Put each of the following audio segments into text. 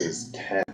is 10.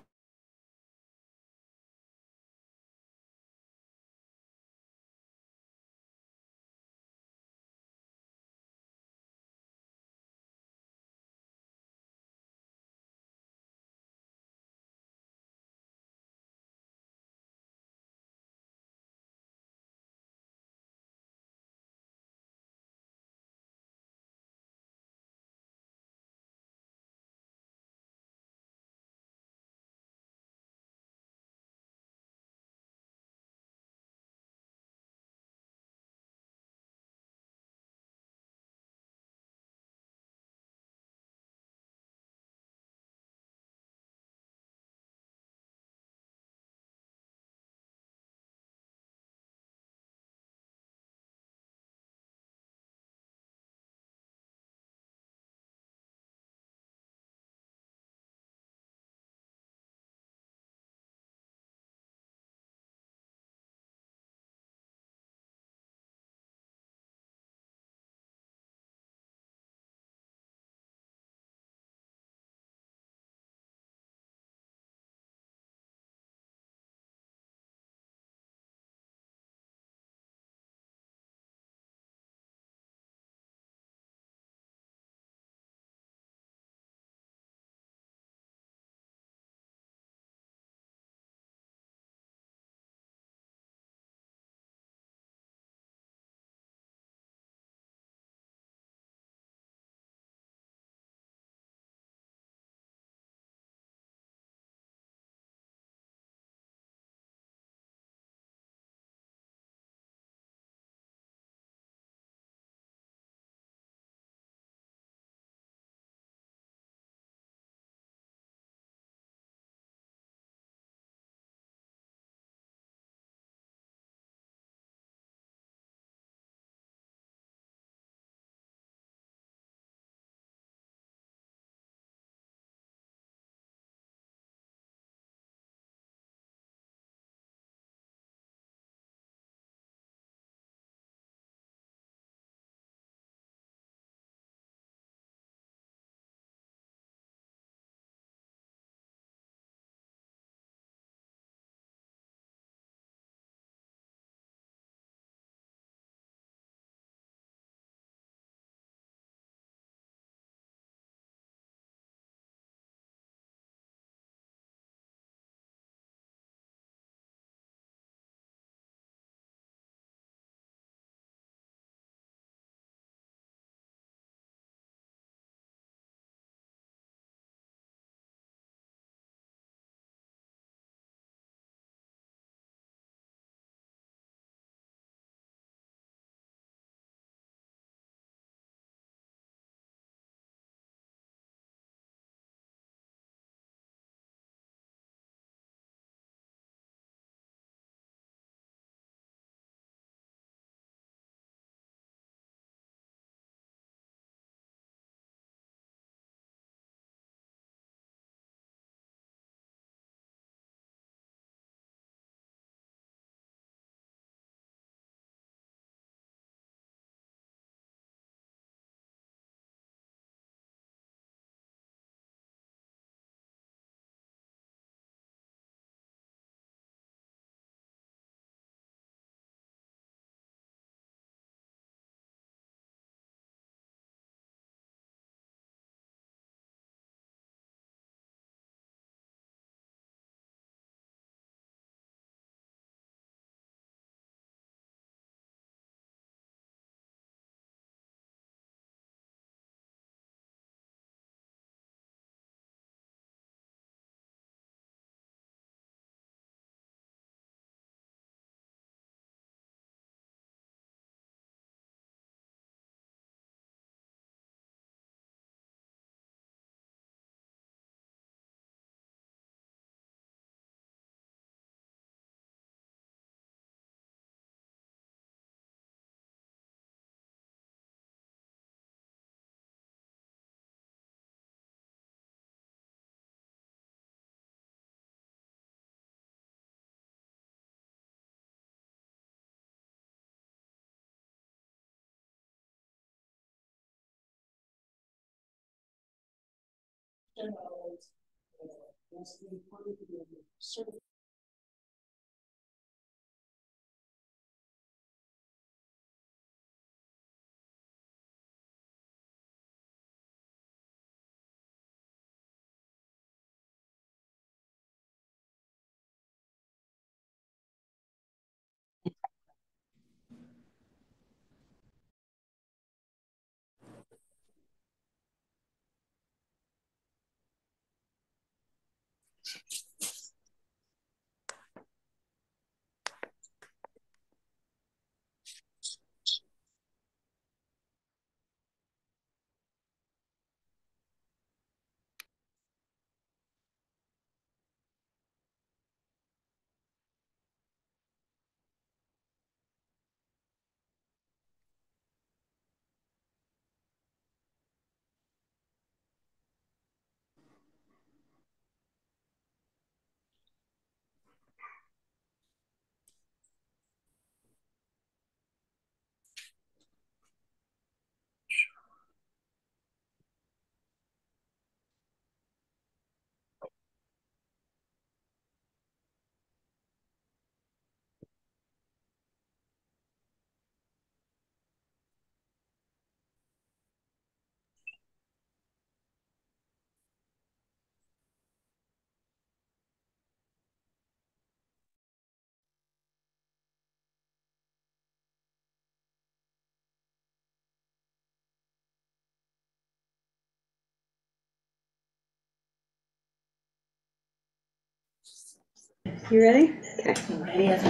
You ready? Okay. Ready as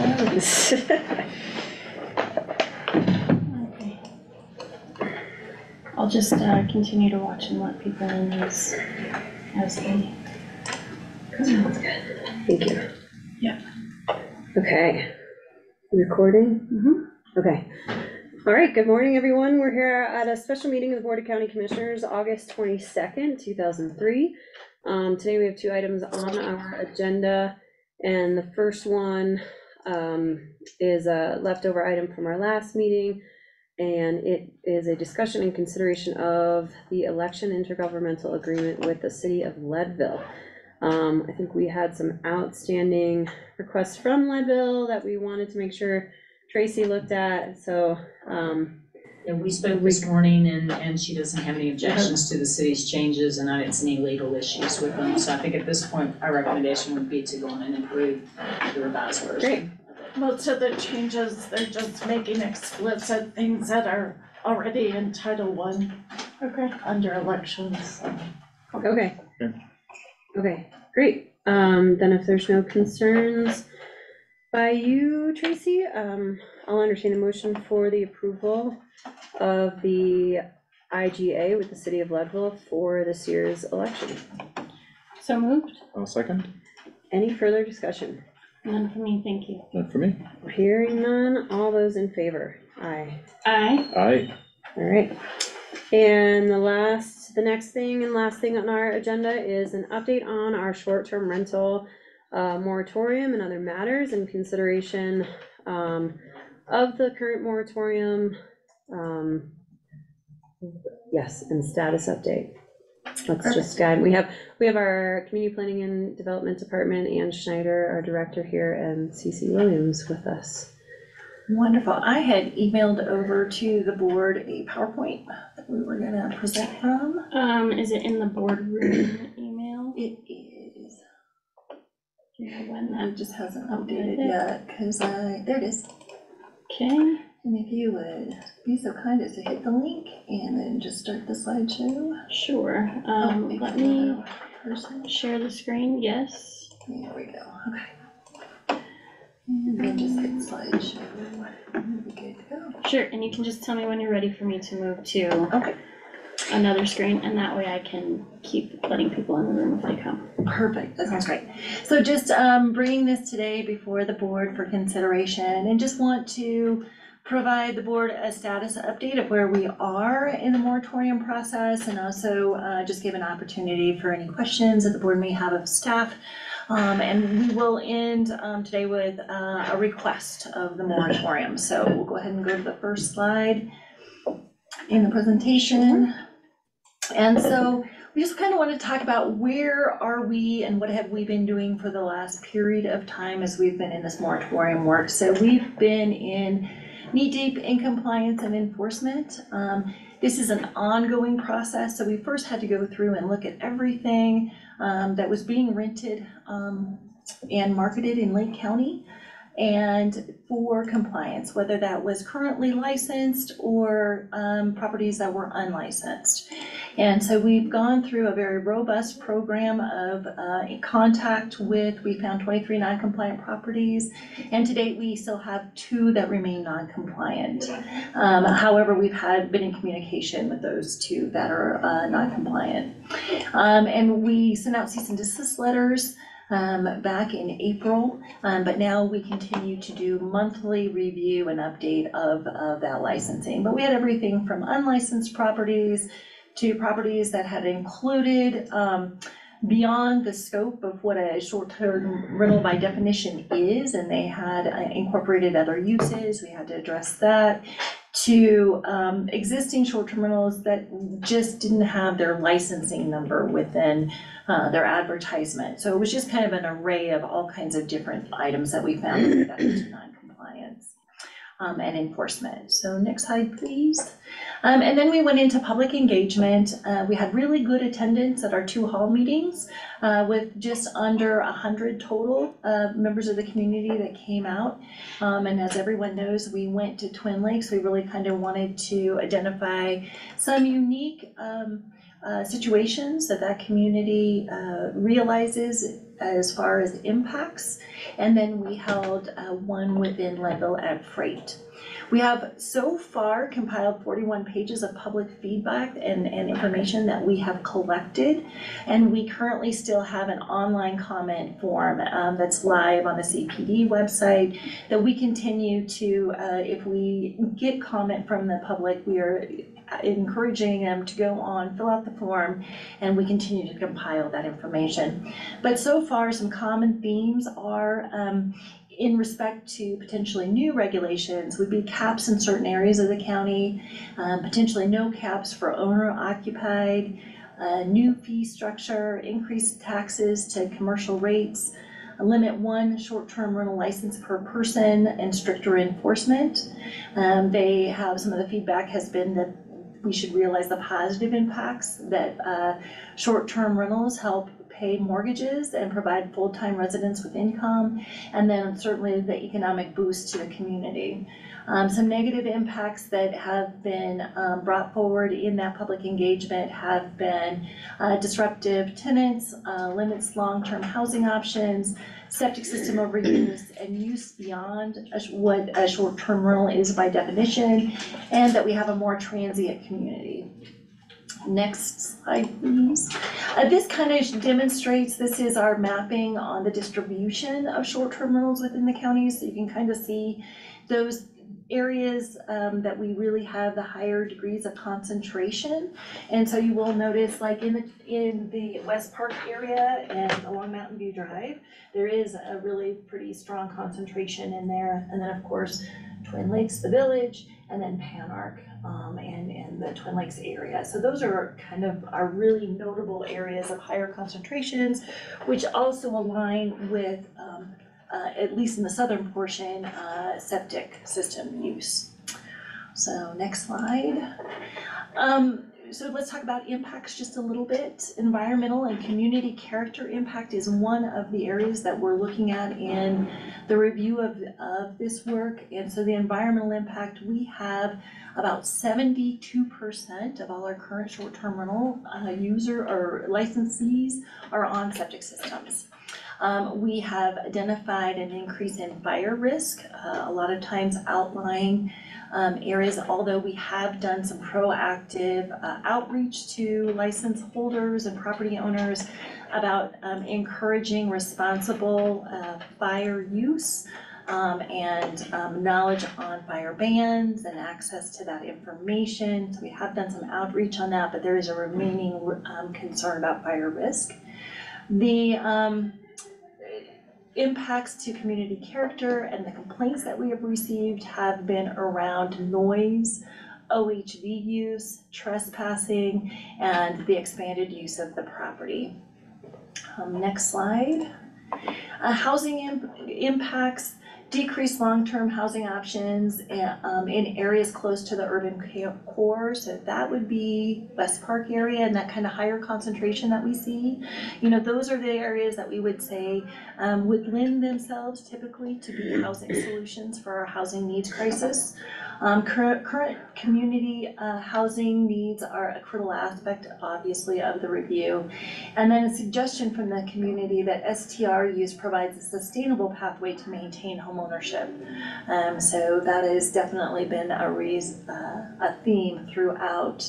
Okay. I'll just continue to watch and let people in as they. Sounds good. Thank you. Yeah. Okay. Recording? Mm-hmm. Okay. All right, good morning, everyone. We're here at a special meeting of the Board of County Commissioners, August 22nd, 2003. Today we have two items on our agenda, and the first one is a leftover item from our last meeting, and it is a discussion and consideration of the election intergovernmental agreement with the city of Leadville. I think we had some outstanding requests from Leadville that we wanted to make sure Tracy looked at, so. And we spoke this morning and she doesn't have any objections to the city's changes and I didn't see any legal issues with them. So I think at this point, our recommendation would be to go on and approve the revised version. Great. Most of the changes, they're just making explicit things that are already in Title I. Okay. Under elections. Okay. Okay, great. Then if there's no concerns by you, Tracy, I'll entertain a motion for the approval of the IGA with the city of Leadville for this year's election. So moved? I'll second. Any further discussion? None for me, thank you. Not for me. Hearing none, all those in favor? Aye. Aye. Aye. All right. And the next thing and last thing on our agenda is an update on our short-term rental moratorium and other matters in consideration of the current moratorium. Yes, and status update. Let's just guide. We have our community planning and development department, Ann Schneider, our director here, and Cece Williams with us. Wonderful. I had emailed over to the board a PowerPoint that we were gonna present from. Is it in the boardroom email? It is. Do you know when It that? just hasn't updated yet, because there it is. Okay. And if you would be so kind as to hit the link and then just start the slideshow. Sure. Maybe Let me another person. share the screen. Yes. There we go. Okay. And then just hit slideshow. And we'll be good to go. Sure. And you can just tell me when you're ready for me to move to Okay. another screen, and that way I can keep letting people in the room if they come. Perfect, that sounds great. So just bringing this today before the board for consideration, and just want to provide the board a status update of where we are in the moratorium process, and also just give an opportunity for any questions that the board may have of staff. And we will end today with a request of the moratorium. So we'll go ahead and go to the first slide in the presentation. And so we just kind of want to talk about where are we and what have we been doing for the last period of time as we've been in this moratorium work. So we've been in knee-deep in compliance and enforcement. This is an ongoing process, so we first had to go through and look at everything that was being rented and marketed in Lake County, and for compliance, whether that was currently licensed or properties that were unlicensed. And so we've gone through a very robust program of contact with, we found 23 non-compliant properties, and to date we still have 2 that remain non-compliant. However, we've been in communication with those 2 that are non-compliant. And we sent out cease and desist letters back in April, but now we continue to do monthly review and update of that licensing. But we had everything from unlicensed properties to properties that had included beyond the scope of what a short-term rental by definition is, and they had incorporated other uses. We had to address that, to existing short-term rentals that just didn't have their licensing number within their advertisement. So it was just kind of an array of all kinds of different items that we found that into non-compliance and enforcement. So next slide, please. And then we went into public engagement. We had really good attendance at our 2 hall meetings with just under 100 total members of the community that came out. And as everyone knows, we went to Twin Lakes. We really kind of wanted to identify some unique situations that community realizes as far as impacts. And then we held one within Leadville at Freight. We have so far compiled 41 pages of public feedback and information that we have collected, and we currently still have an online comment form that's live on the CPD website that we continue to, if we get comment from the public, we are encouraging them to go on, fill out the form, and we continue to compile that information. But so far, some common themes are in respect to potentially new regulations would be caps in certain areas of the county, potentially no caps for owner occupied, new fee structure, increased taxes to commercial rates, limit 1 short-term rental license per person, and stricter enforcement. They have, some of the feedback has been that we should realize the positive impacts that short-term rentals help pay mortgages and provide full-time residents with income, and then certainly the economic boost to the community. Some negative impacts that have been brought forward in that public engagement have been disruptive tenants, limits long-term housing options, septic system overuse, and use beyond what a short-term rental is by definition, and that we have a more transient community. Next slide, please. This kind of demonstrates, this is our mapping on the distribution of short-term rentals within the county, so you can kind of see those areas that we really have the higher degrees of concentration. And so you will notice, like in the West Park area and along Mountain View Drive, there is a really pretty strong concentration in there. And then of course, Twin Lakes, the village, and then Panarch and the Twin Lakes area. So those are kind of our really notable areas of higher concentrations, which also align with, at least in the southern portion, septic system use. So next slide. So let's talk about impacts just a little bit. Environmental and community character impact is one of the areas that we're looking at in the review of this work. And so the environmental impact, we have about 72% of all our current short-term rental user or licensees are on septic systems. We have identified an increase in fire risk, a lot of times outlying areas, although we have done some proactive outreach to license holders and property owners about encouraging responsible fire use and knowledge on fire bans and access to that information. So we have done some outreach on that, but there is a remaining concern about fire risk. The impacts to community character and the complaints that we have received have been around noise, OHV use, trespassing, and the expanded use of the property. Next slide. Housing impacts, decreased long-term housing options in areas close to the urban core. So that would be West Park area and that kind of higher concentration that we see. You know, those are the areas that we would say would lend themselves typically to be housing solutions for our housing needs crisis. Current community housing needs are a critical aspect, obviously, of the review. And then a suggestion from the community that STR use provides a sustainable pathway to maintain home ownership. So that has definitely been a theme throughout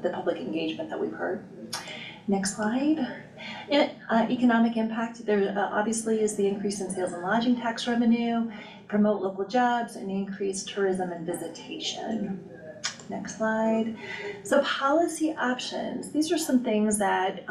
the public engagement that we've heard. Next slide. Economic impact, there obviously is the increase in sales and lodging tax revenue, promote local jobs, and increase tourism and visitation. Next slide. So policy options, these are some things that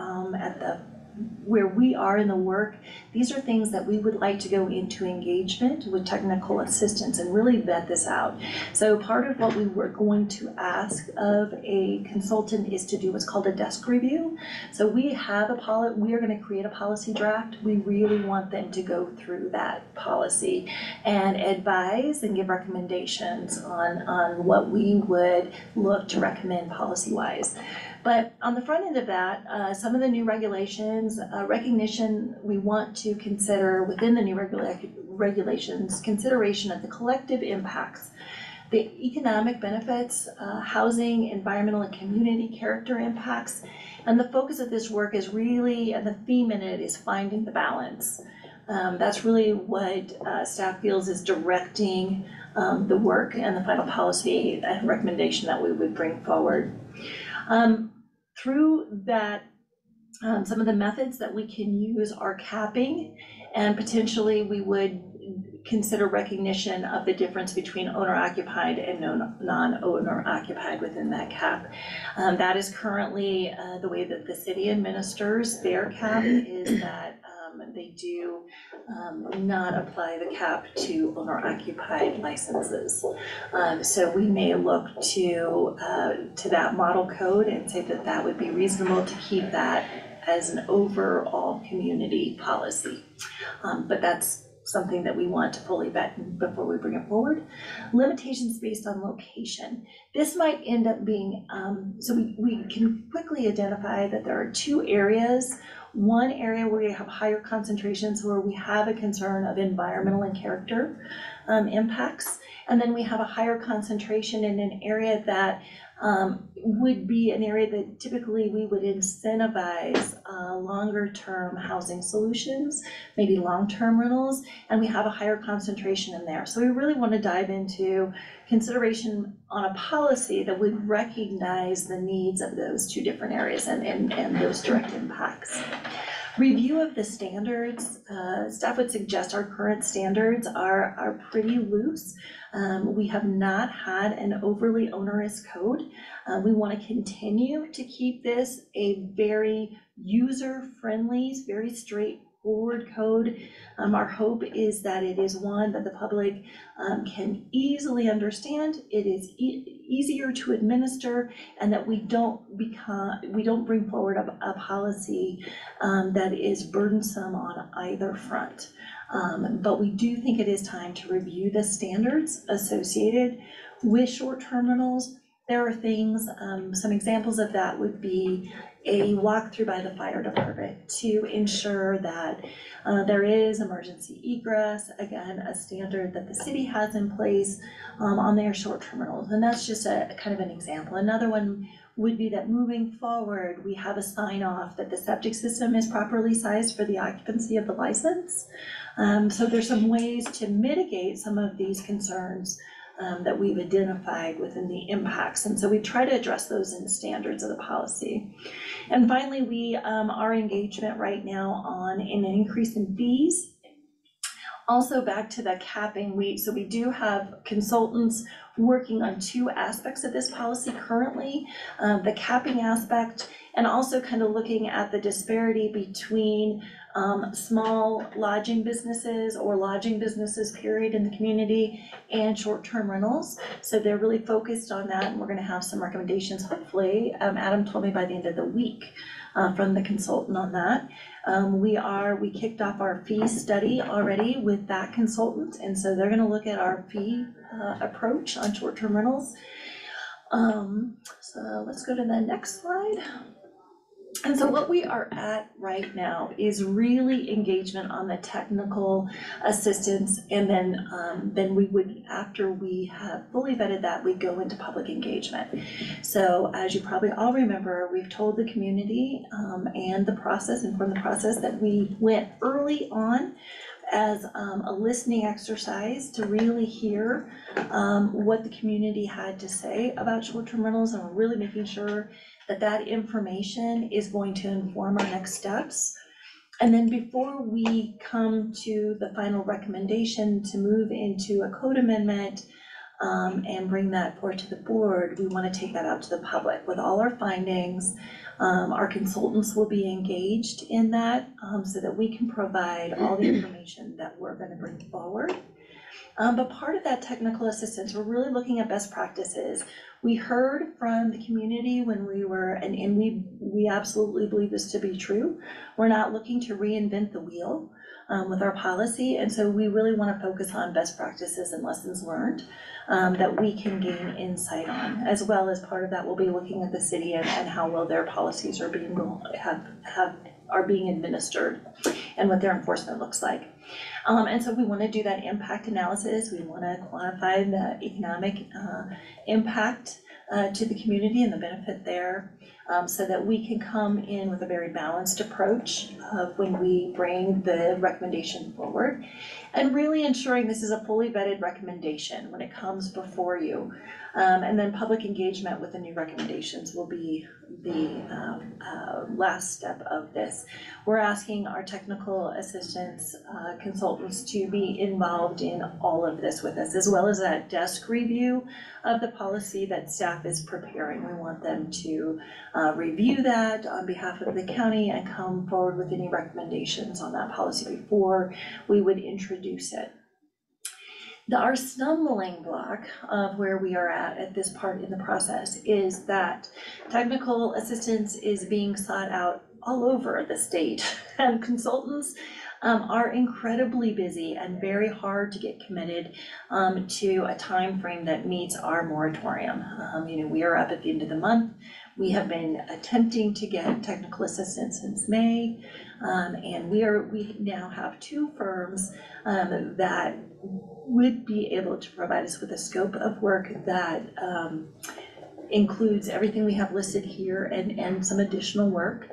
where we are in the work, these are things that we would like to go into engagement with technical assistance and really vet this out. So part of what we were going to ask of a consultant is to do what's called a desk review. So we are going to create a policy draft. We really want them to go through that policy and advise and give recommendations on what we would look to recommend policy-wise. But on the front end of that, some of the new regulations, recognition, we want to consider within the new regulations, consideration of the collective impacts, the economic benefits, housing, environmental and community character impacts. And the focus of this work is really, and the theme in it is finding the balance. That's really what staff feels is directing the work and the final policy and recommendation that we would bring forward. Through that, some of the methods that we can use are capping, and potentially we would consider recognition of the difference between owner-occupied and non-owner occupied within that cap. That is currently the way that the city administers their cap, is that they do not apply the cap to owner-occupied licenses. So we may look to that model code and say that that would be reasonable to keep that as an overall community policy. But that's something that we want to fully vet before we bring it forward. Limitations based on location. This might end up being, so we can quickly identify that there are two areas. One area where we have higher concentrations where we have a concern of environmental and character impacts. And then we have a higher concentration in an area that would be an area that typically we would incentivize longer term housing solutions, maybe long-term rentals, and we have a higher concentration in there. So we really want to dive into consideration on a policy that would recognize the needs of those two different areas and those direct impacts. Review of the standards, staff would suggest our current standards are pretty loose. We have not had an overly onerous code. We want to continue to keep this a very user-friendly, very straightforward code. Our hope is that it is one that the public can easily understand. It is easier to administer, and that we don't bring forward a policy that is burdensome on either front. But we do think it is time to review the standards associated with short-term rentals. There are things, some examples of that would be a walkthrough by the fire department to ensure that there is emergency egress, again, a standard that the city has in place on their short-term rentals. And that's just a kind of an example. Another one would be that moving forward, we have a sign off that the septic system is properly sized for the occupancy of the license. So there's some ways to mitigate some of these concerns that we've identified within the impacts. And so we try to address those in the standards of the policy. And finally, our engagement right now on an increase in fees. Also back to the capping, we do have consultants working on two aspects of this policy currently, the capping aspect and also kind of looking at the disparity between small lodging businesses or lodging businesses period in the community and short-term rentals. So they're really focused on that, and we're gonna have some recommendations, hopefully, Adam told me by the end of the week, from the consultant on that. We kicked off our fee study already with that consultant, and so they're gonna look at our fee approach on short-term rentals. So let's go to the next slide. And so what we are at right now is really engagement on the technical assistance, and then we would, after we have fully vetted that, we go into public engagement. So as you probably all remember, we've told the community and the process, informed the process, that we went early on as a listening exercise to really hear what the community had to say about short-term rentals, and we're really making sure that that information is going to inform our next steps. And then before we come to the final recommendation to move into a code amendment and bring that forward to the board, we want to take that out to the public with all our findings. Our consultants will be engaged in that so that we can provide all the information that we're going to bring forward. But part of that technical assistance, we're really looking at best practices. We heard from the community when we were, and we absolutely believe this to be true. We're not looking to reinvent the wheel with our policy, and so we really want to focus on best practices and lessons learned that we can gain insight on. As well as part of that, we'll be looking at the city and how well their policies are being administered and what their enforcement looks like. And so we want to do that impact analysis. We want to quantify the economic impact to the community and the benefit there, so that we can come in with a very balanced approach when we bring the recommendation forward, and really ensuring this is a fully vetted recommendation when it comes before you. And then public engagement with the new recommendations will be the last step of this. We're asking our technical assistance consultants to be involved in all of this with us, as well as that desk review of the policy that staff is preparing. We want them to review that on behalf of the county and come forward with any recommendations on that policy before we would introduce it. Our stumbling block of where we are at this part in the process is that technical assistance is being sought out all over the state, and consultants are incredibly busy and very hard to get committed to a time frame that meets our moratorium. We are up at the end of the month. We have been attempting to get technical assistance since May, and we now have two firms that would be able to provide us with a scope of work that includes everything we have listed here and some additional work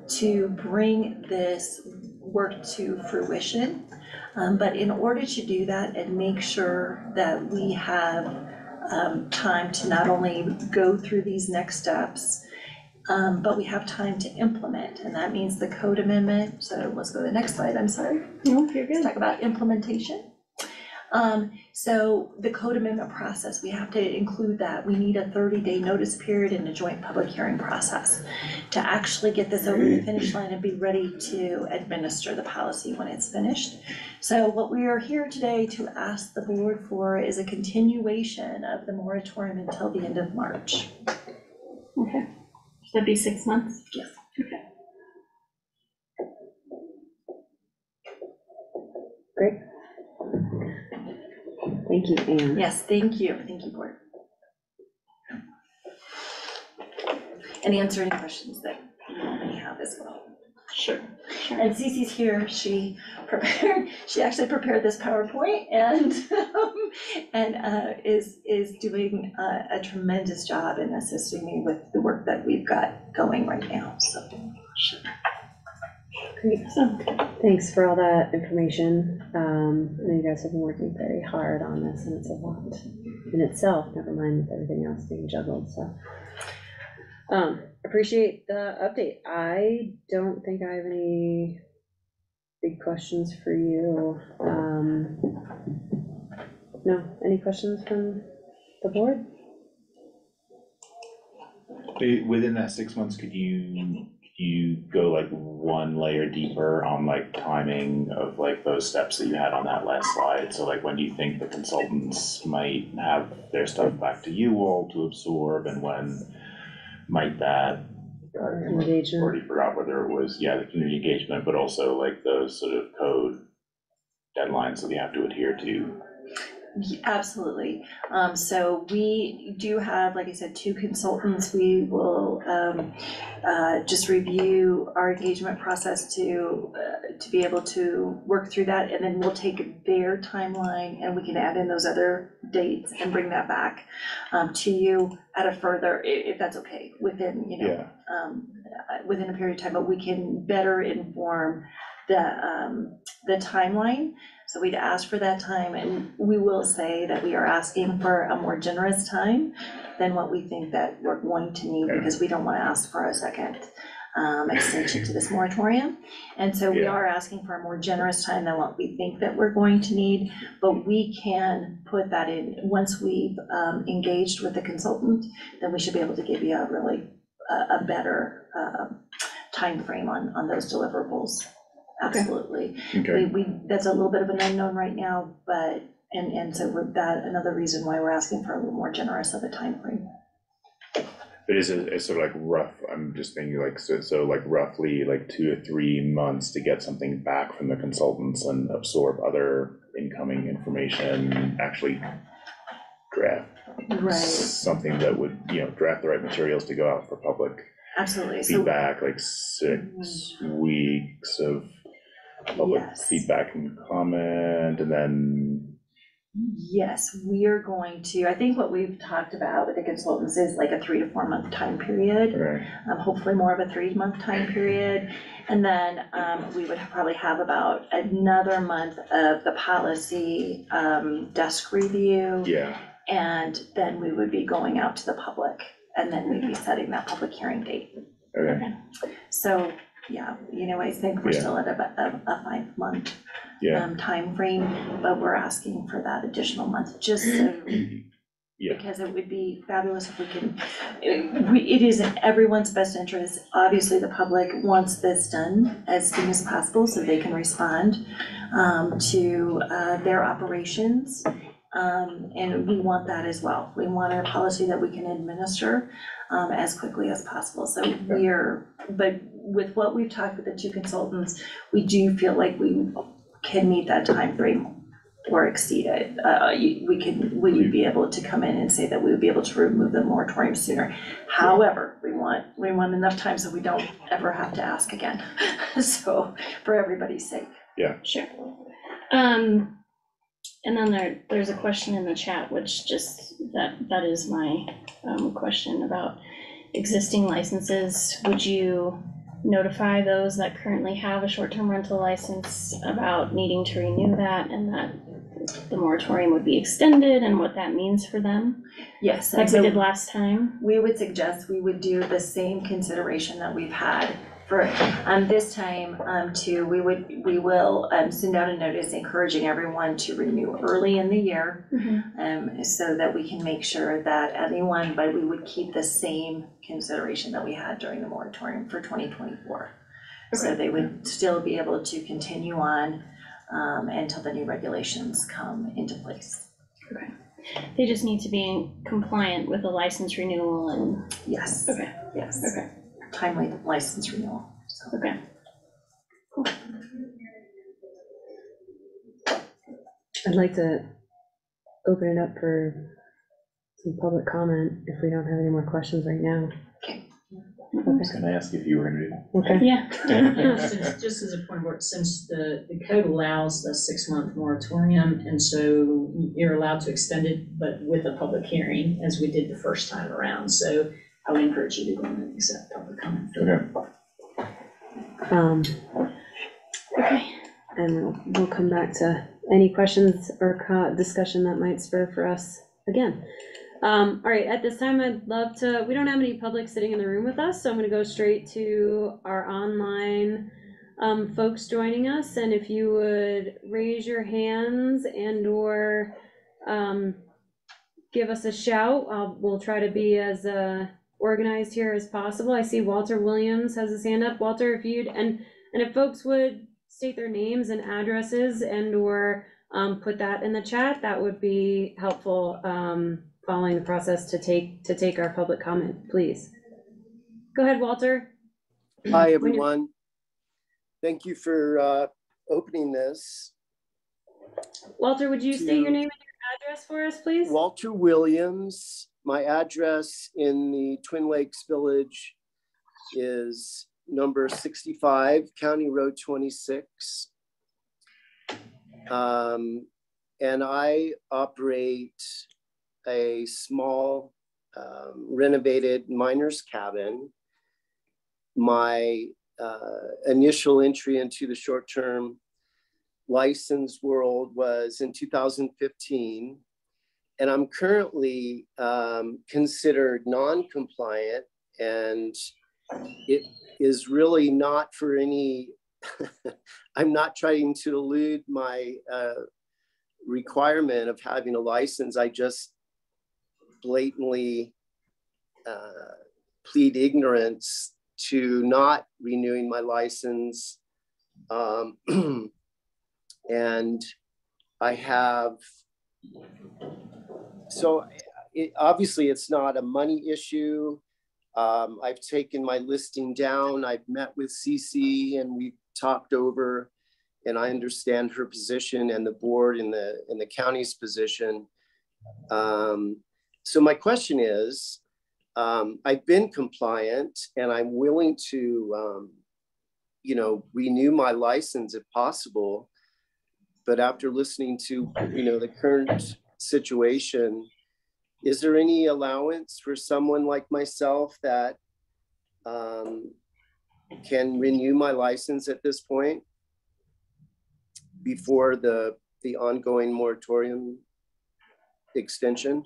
to bring this work to fruition. But in order to do that and make sure that we have time to not only go through these next steps, but we have time to implement, and that means the code amendment. So let's go to the next slide, I'm sorry. No, you're Let's good. talk about implementation. So the code amendment process, we have to include that. We need a 30-day notice period and a joint public hearing process to actually get this over the finish line and be ready to administer the policy when it's finished. So what we are here today to ask the board for is a continuation of the moratorium until the end of March. Okay, so that'd be 6 months? Yes. Okay. Great. Thank you, Anne. Yes, thank you, board. And answer any questions that you may have as well. Sure. And Cece's here, she actually prepared this PowerPoint and is doing a tremendous job in assisting me with the work that we've got going right now, so. Great. Thanks for all that information. I know you guys have been working very hard on this, and it's a lot in itself, never mind with everything else being juggled, so. Appreciate the update. I don't think I have any big questions for you. No, any questions from the board? Within that 6 months, could you go like one layer deeper on like timing of like those steps that you had on that last slide? So like when do you think the consultants might have their stuff back to you all to absorb, and when might that? I Engagement. already forgot whether it was, the community engagement, but also like those sort of code deadlines that we have to adhere to. Absolutely. So we do have, like I said, 2 consultants. We will just review our engagement process to be able to work through that, and then we'll take their timeline and we can add in those other dates and bring that back to you at a further, if that's okay, within, within a period of time, but we can better inform the timeline. So we'd ask for that time, and we will say that we are asking for a more generous time than what we think that we're going to need, because we don't want to ask for a second extension to this moratorium. And so we are asking for a more generous time than what we think that we're going to need, but we can put that in. Once we've engaged with the consultant, then we should be able to give you a really a better timeframe on those deliverables. Absolutely. Okay. We that's a little bit of an unknown right now, but, and so with that, another reason why we're asking for a little more generous of a timeframe. But is it, it's sort of like rough, I'm just thinking like, so like roughly like 2 to 3 months to get something back from the consultants and absorb other incoming information, actually draft something that would, draft the right materials to go out for public Absolutely. feedback, like 6 weeks of public feedback and comment, and then. Yes, we are going to, I think what we've talked about with the consultants is like a 3 to 4 month time period. Right. Hopefully more of a 3-month time period. And then we would probably have about another month of the policy desk review. Yeah. And then we would be going out to the public, and then we'd be setting that public hearing date. Okay. So, I think we're still at a 5-month timeframe, but we're asking for that additional month, just so, because it would be fabulous if we can, it is in everyone's best interest. Obviously, the public wants this done as soon as possible so they can respond to their operations. And we want that as well. We want our policy that we can administer as quickly as possible. So but with what we've talked with the 2 consultants, we do feel like we can meet that time frame or exceed it. We would be able to come in and say that we would be able to remove the moratorium sooner. However, we want enough time so we don't ever have to ask again. So for everybody's sake. Yeah. Sure. And then there's a question in the chat, which just, that is my question about existing licenses. Would you notify those that currently have a short-term rental license about needing to renew that, and that the moratorium would be extended, and what that means for them? Yes. Like we did last time? We would suggest we would do the same consideration that we've had for this time we will send out a notice encouraging everyone to renew early in the year, so that we can make sure that anyone, but we would keep the same consideration that we had during the moratorium for 2024. So they would still be able to continue on until the new regulations come into place. Okay. They just need to be compliant with the license renewal and. Yes. Okay. Yes. Okay. Timely license renewal. So. Okay. Cool. I'd like to open it up for some public comment if we don't have any more questions right now. Okay. Can I ask if you were going to do that? Okay. Yeah. Just as a point of order, since the code allows the 6-month moratorium, and so you're allowed to extend it, but with a public hearing, as we did the first time around. So I would encourage you to go and accept public comment. Okay. Okay. And we'll come back to any questions or discussion that might spur for us again. All right, at this time, I'd love to, we don't have any public sitting in the room with us, so I'm gonna go straight to our online folks joining us. And if you would raise your hands and or give us a shout, we'll try to be as organized here as possible. I see Walter Williams has his hand up. Walter, if you'd, and if folks would state their names and addresses and or put that in the chat, that would be helpful, following the process to take our public comment, please. Go ahead, Walter. Hi, everyone. Thank you for opening this. Walter, would you state your name and your address for us, please? Walter Williams. My address in the Twin Lakes Village is number 65, County Road 26. And I operate a small renovated miner's cabin. My initial entry into the short-term license world was in 2015, and I'm currently considered non-compliant, and it is really not for any, I'm not trying to elude my requirement of having a license. I just blatantly plead ignorance to not renewing my license. And I have, so obviously it's not a money issue. I've taken my listing down. I've met with CC and we've talked over, and I understand her position and the board in the county's position. So my question is, I've been compliant and I'm willing to, renew my license if possible. But after listening to, the current situation, is there any allowance for someone like myself that can renew my license at this point before the ongoing moratorium extension?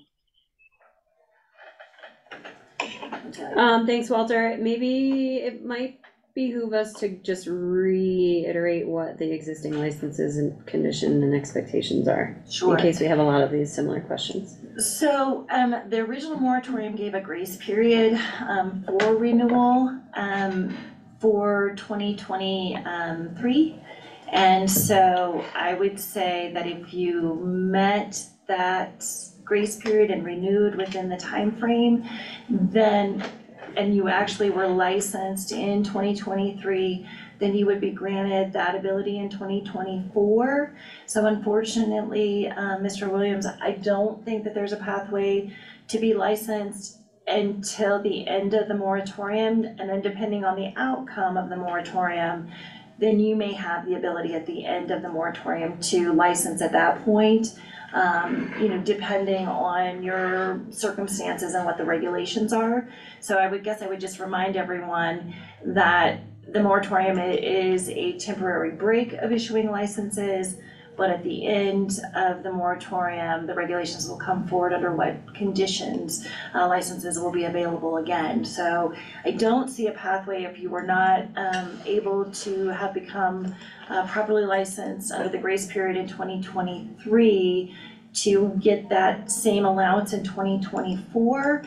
Thanks, Walter. Maybe it might behoove us to just reiterate what the existing licenses and condition and expectations are. Sure. In case we have a lot of these similar questions. So the original moratorium gave a grace period for renewal for 2023. And so I would say that if you met that grace period and renewed within the time frame, then, and you actually were licensed in 2023, then you would be granted that ability in 2024. So unfortunately, Mr. Williams, I don't think that there's a pathway to be licensed until the end of the moratorium. And then depending on the outcome of the moratorium, then you may have the ability at the end of the moratorium to license at that point, depending on your circumstances and what the regulations are. So I would just remind everyone that the moratorium is a temporary break of issuing licenses, but at the end of the moratorium, the regulations will come forward under what conditions licenses will be available again. So I don't see a pathway if you were not able to have become properly licensed under the grace period in 2023 to get that same allowance in 2024,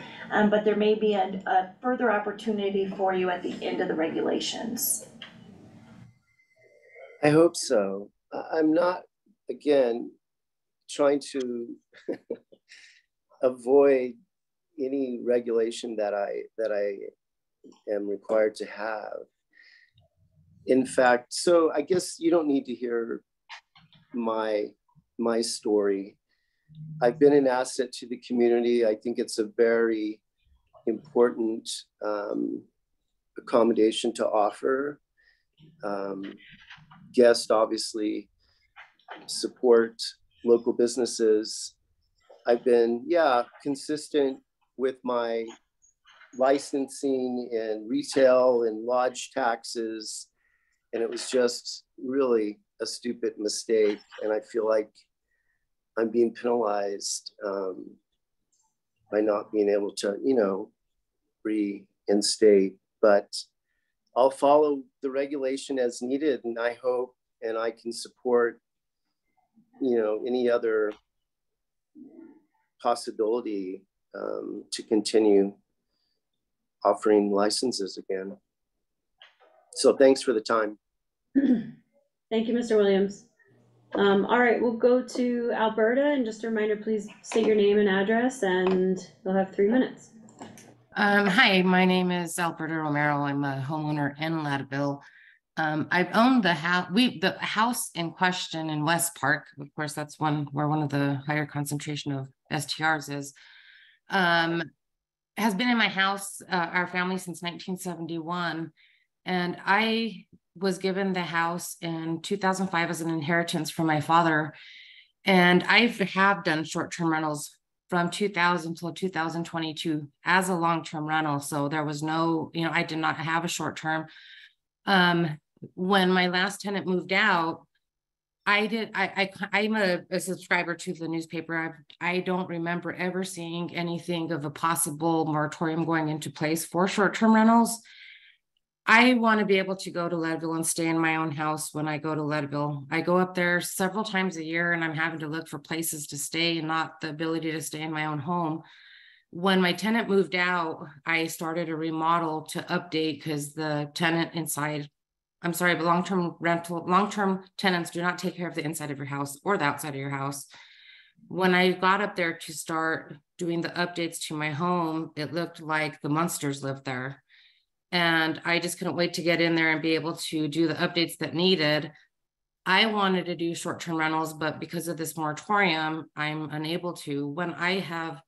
but there may be a further opportunity for you at the end of the regulations. I hope so. I'm not, again, trying to avoid any regulation that I am required to have. In fact, so I guess you don't need to hear my story. I've been an asset to the community. I think it's a very important accommodation to offer. Guests obviously support local businesses. I've been, consistent with my licensing and retail and lodge taxes. And it was just really a stupid mistake. And I feel like I'm being penalized by not being able to, reinstate. But I'll follow the regulation as needed, and I hope and I can support, any other possibility to continue offering licenses again. So thanks for the time. Thank you, Mr. Williams. All right, we'll go to Alberta, and just a reminder, please state your name and address, and you'll have 3 minutes. Hi, my name is Alberta Romero. I'm a homeowner in Leadville. I've owned the house in question in West Park. Of course, that's where one of the higher concentration of STRs is. Has been in my house, our family, since 1971. And I was given the house in 2005 as an inheritance from my father. And I have done short-term rentals from 2000 till 2022 as a long-term rental. So there was no, I did not have a short-term. When my last tenant moved out, I'm a subscriber to the newspaper. I don't remember ever seeing anything of a possible moratorium going into place for short-term rentals. I want to be able to go to Leadville and stay in my own house when I go to Leadville. I go up there several times a year, and I'm having to look for places to stay and not the ability to stay in my own home. When my tenant moved out, I started a remodel to update because the tenant inside, I'm sorry, but long-term tenants do not take care of the inside of your house or the outside of your house. When I got up there to start doing the updates to my home, it looked like the monsters lived there. And I just couldn't wait to get in there and be able to do the updates that needed. I wanted to do short-term rentals, but because of this moratorium, I'm unable to. When I have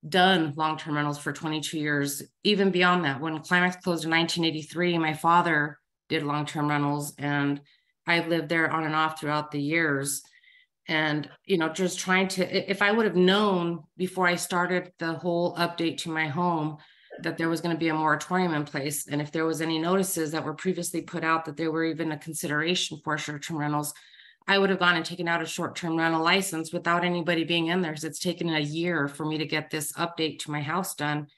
done long-term rentals for 22 years, even beyond that, when Climax closed in 1983, my father did long-term rentals, and I lived there on and off throughout the years. And, just trying to, if I would have known before I started the whole update to my home that there was going to be a moratorium in place, and if there was any notices that were previously put out that there were even a consideration for short-term rentals, I would have gone and taken out a short-term rental license without anybody being in there. So it's taken a year for me to get this update to my house done,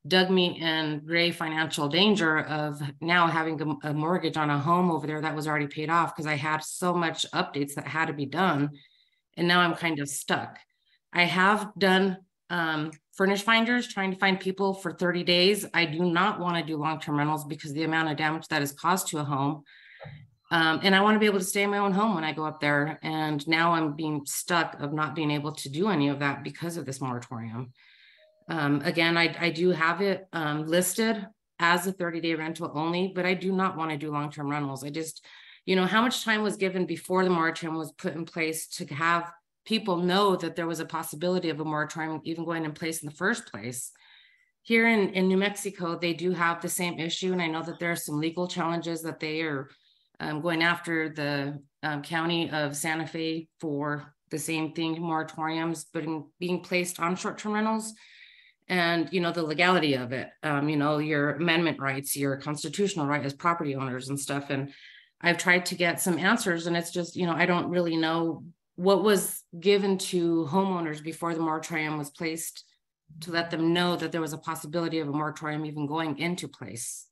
dug me in grave financial danger of now having a mortgage on a home over there that was already paid off because I had so much updates that had to be done. And now I'm kind of stuck. I have done furnish finders, trying to find people for 30 days. I do not want to do long-term rentals because the amount of damage that is caused to a home. And I want to be able to stay in my own home when I go up there. And now I'm being stuck of not being able to do any of that because of this moratorium. Again, I do have it listed as a 30-day rental only, but I do not want to do long-term rentals. I just, how much time was given before the moratorium was put in place to have people know that there was a possibility of a moratorium even going in place in the first place. Here in New Mexico, they do have the same issue. And I know that there are some legal challenges that they are going after the county of Santa Fe for the same thing, moratoriums, but being placed on short-term rentals. And, the legality of it, your amendment rights, your constitutional right as property owners and stuff. And I've tried to get some answers, and it's just, I don't really know what was given to homeowners before the moratorium was placed to let them know that there was a possibility of a moratorium even going into place.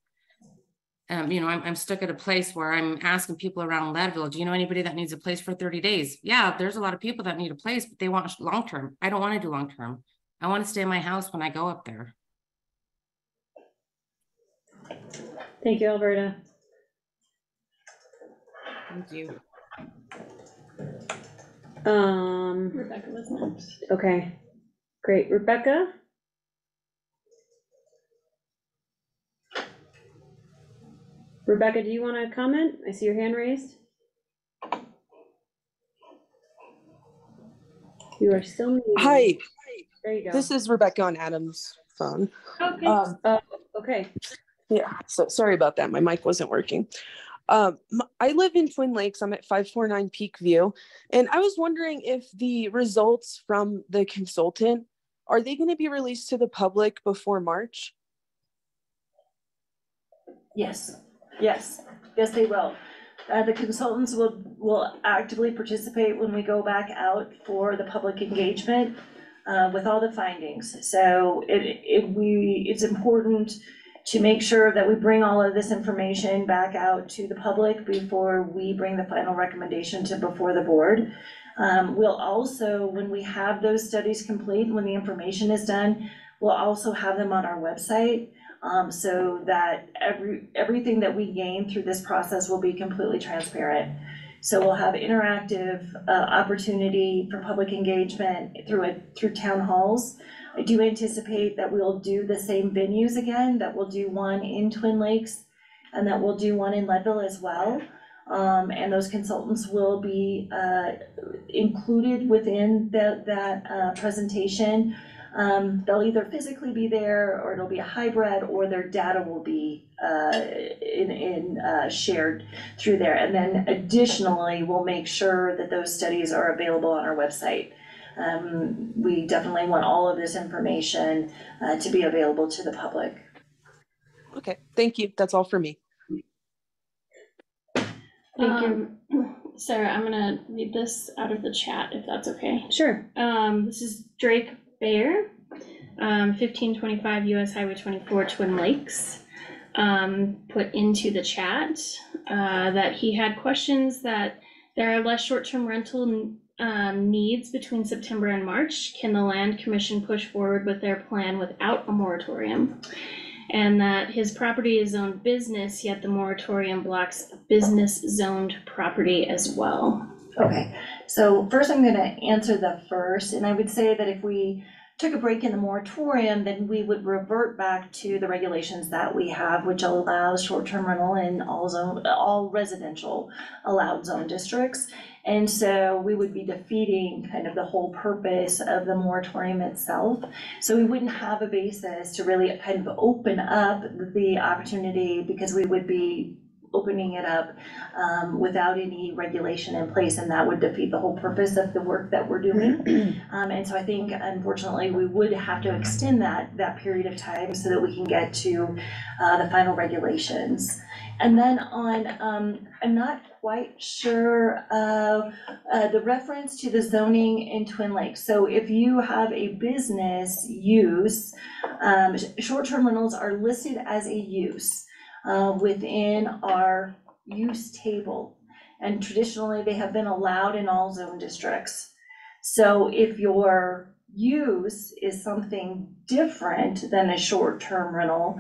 I'm stuck at a place where I'm asking people around Leadville, do you know anybody that needs a place for 30 days? Yeah, there's a lot of people that need a place, but they want long-term. I don't want to do long-term. I want to stay in my house when I go up there. Thank you, Alberta. Thank you. Rebecca was next. Okay, great. Rebecca? Rebecca, do you want to comment? I see your hand raised. You are still muted. Hi, There you go. this is Rebecca on Adam's phone. Okay. Okay. Yeah, so sorry about that. My mic wasn't working. I live in Twin Lakes. I'm at 549 Peak View. And I was wondering if the results from the consultant, are they going to be released to the public before March? Yes, they will. The consultants will actively participate when we go back out for the public engagement with all the findings. So it's important to make sure that we bring all of this information back out to the public before we bring the final recommendation to before the board. We'll also, when we have those studies complete, when the information is done, we'll also have them on our website. so that everything that we gain through this process will be completely transparent. So we'll have interactive opportunity for public engagement through town halls. I do anticipate that we'll do the same venues again, that we'll do one in Twin Lakes and that we'll do one in Leadville as well. And those consultants will be included within that presentation. They'll either physically be there, or it'll be a hybrid, or their data will be shared through there. And then additionally, we'll make sure that those studies are available on our website. We definitely want all of this information to be available to the public. Okay, thank you. That's all for me. Thank you. Sarah, I'm gonna read this out of the chat if that's okay. Sure. This is Drake Bayer, 1525 US Highway 24, Twin Lakes, put into the chat that he had questions that there are less short-term rental needs between September and March. Can the Land Commission push forward with their plan without a moratorium? And that his property is zoned business, yet the moratorium blocks business zoned property as well. Okay, so first I'm gonna answer the first, and I would say that if we took a break in the moratorium, then we would revert back to the regulations that we have, which allows short-term rental in all residential allowed zone districts. And so we would be defeating kind of the whole purpose of the moratorium itself. So we wouldn't have a basis to really kind of open up the opportunity, because we would be opening it up without any regulation in place, and that would defeat the whole purpose of the work that we're doing. And so I think, unfortunately, we would have to extend that period of time so that we can get to the final regulations. And then on, I'm not quite sure the reference to the zoning in Twin Lakes. So if you have a business use, short-term rentals are listed as a use within our use table. And traditionally, they have been allowed in all zone districts. So if your use is something different than a short-term rental,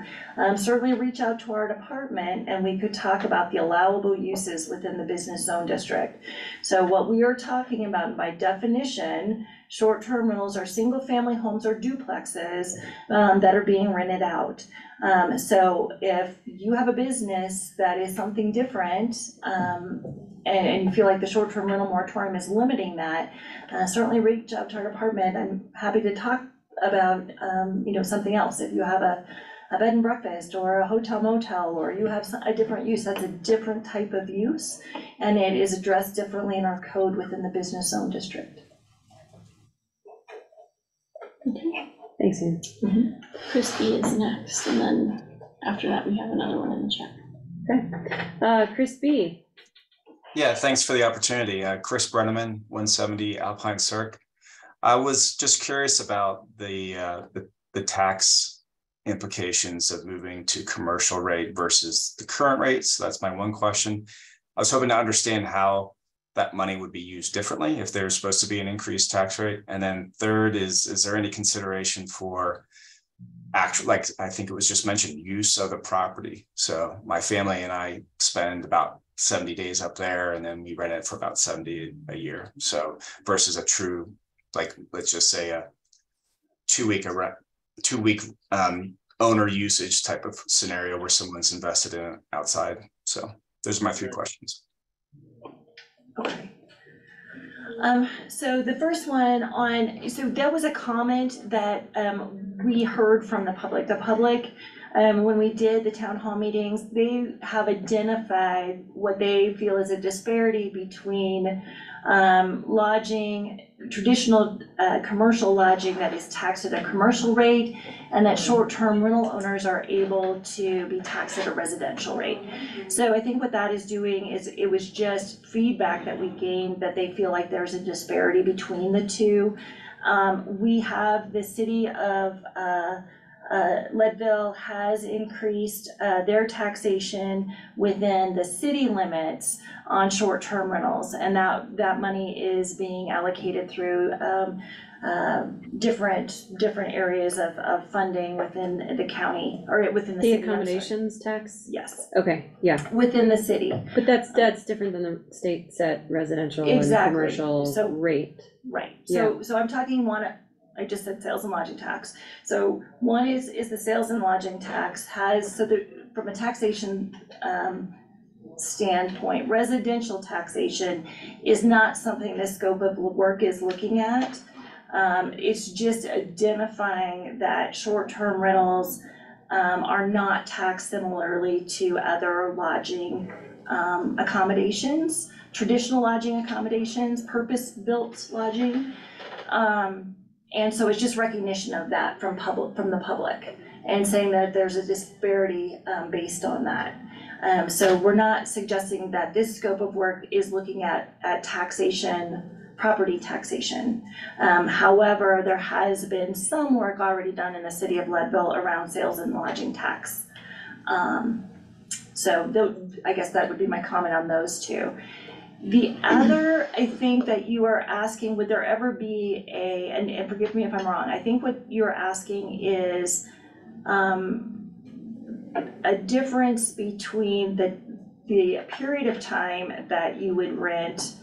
certainly reach out to our department and we could talk about the allowable uses within the business zone district. So what we are talking about, by definition, short-term rentals are single-family homes or duplexes that are being rented out. So if you have a business that is something different, and you feel like the short-term rental moratorium is limiting that, certainly reach out to our department. I'm happy to talk about something else. If you have a bed and breakfast or a hotel motel, or you have a different use, that's a different type of use, and it is addressed differently in our code within the business zone district. Okay. Thanks, Ian. Chris B is next, and then after that we have another one in the chat. Okay. Chris B. Yeah, thanks for the opportunity. Chris Brenneman, 170 Alpine Cirque. I was just curious about the tax implications of moving to commercial rate versus the current rate. So that's my one question. I was hoping to understand how that money would be used differently if there's supposed to be an increased tax rate. And then third is there any consideration for actual, like I think it was just mentioned, use of the property? So my family and I spend about 70 days up there, and then we rent it for about 70 a year. So versus a true, like, let's just say a 2 week owner usage type of scenario where someone's invested in it outside. So those are my three questions. Okay. So the first one so there was a comment that we heard from the public. The public, when we did the town hall meetings, they have identified what they feel is a disparity between lodging, traditional commercial lodging that is taxed at a commercial rate, and that short-term rental owners are able to be taxed at a residential rate. So I think what that is doing is, it was just feedback that we gained that they feel like there's a disparity between the two. We have the city of Leadville has increased their taxation within the city limits on short-term rentals, and that money is being allocated through different areas of funding within the county, or within the The city. I'm sorry. accommodations tax? Yes, Okay, yeah, within the city. but that's different than the state set residential and Exactly. commercial So- rate. Right, so I'm talking one, I just said sales and lodging tax. So one is the sales and lodging tax has, so from a taxation standpoint, residential taxation is not something the scope of work is looking at. It's just identifying that short-term rentals are not taxed similarly to other lodging accommodations, traditional lodging accommodations, purpose-built lodging. And so it's just recognition of that from the public, and saying that there's a disparity based on that. So we're not suggesting that this scope of work is looking at taxation, property taxation. However, there has been some work already done in the city of Leadville around sales and lodging tax. So I guess that would be my comment on those two. The other, I think that you are asking, would there ever be and forgive me if I'm wrong, I think what you're asking is a difference between the period of time that you would rent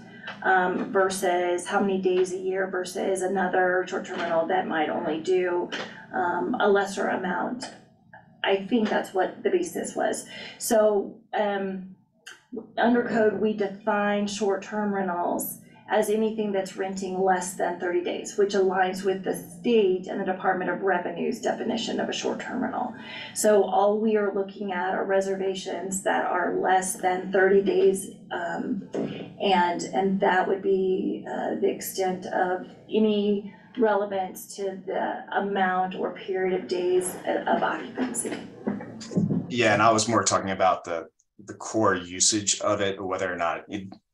versus how many days a year versus another short-term rental that might only do a lesser amount. I think that's what the basis was. So under code, we define short-term rentals as anything that's renting less than 30 days, which aligns with the state and the Department of Revenue's definition of a short-term rental. So all we are looking at are reservations that are less than 30 days, and that would be the extent of any relevance to the amount or period of days of occupancy. Yeah, and I was more talking about the core usage of it, whether or not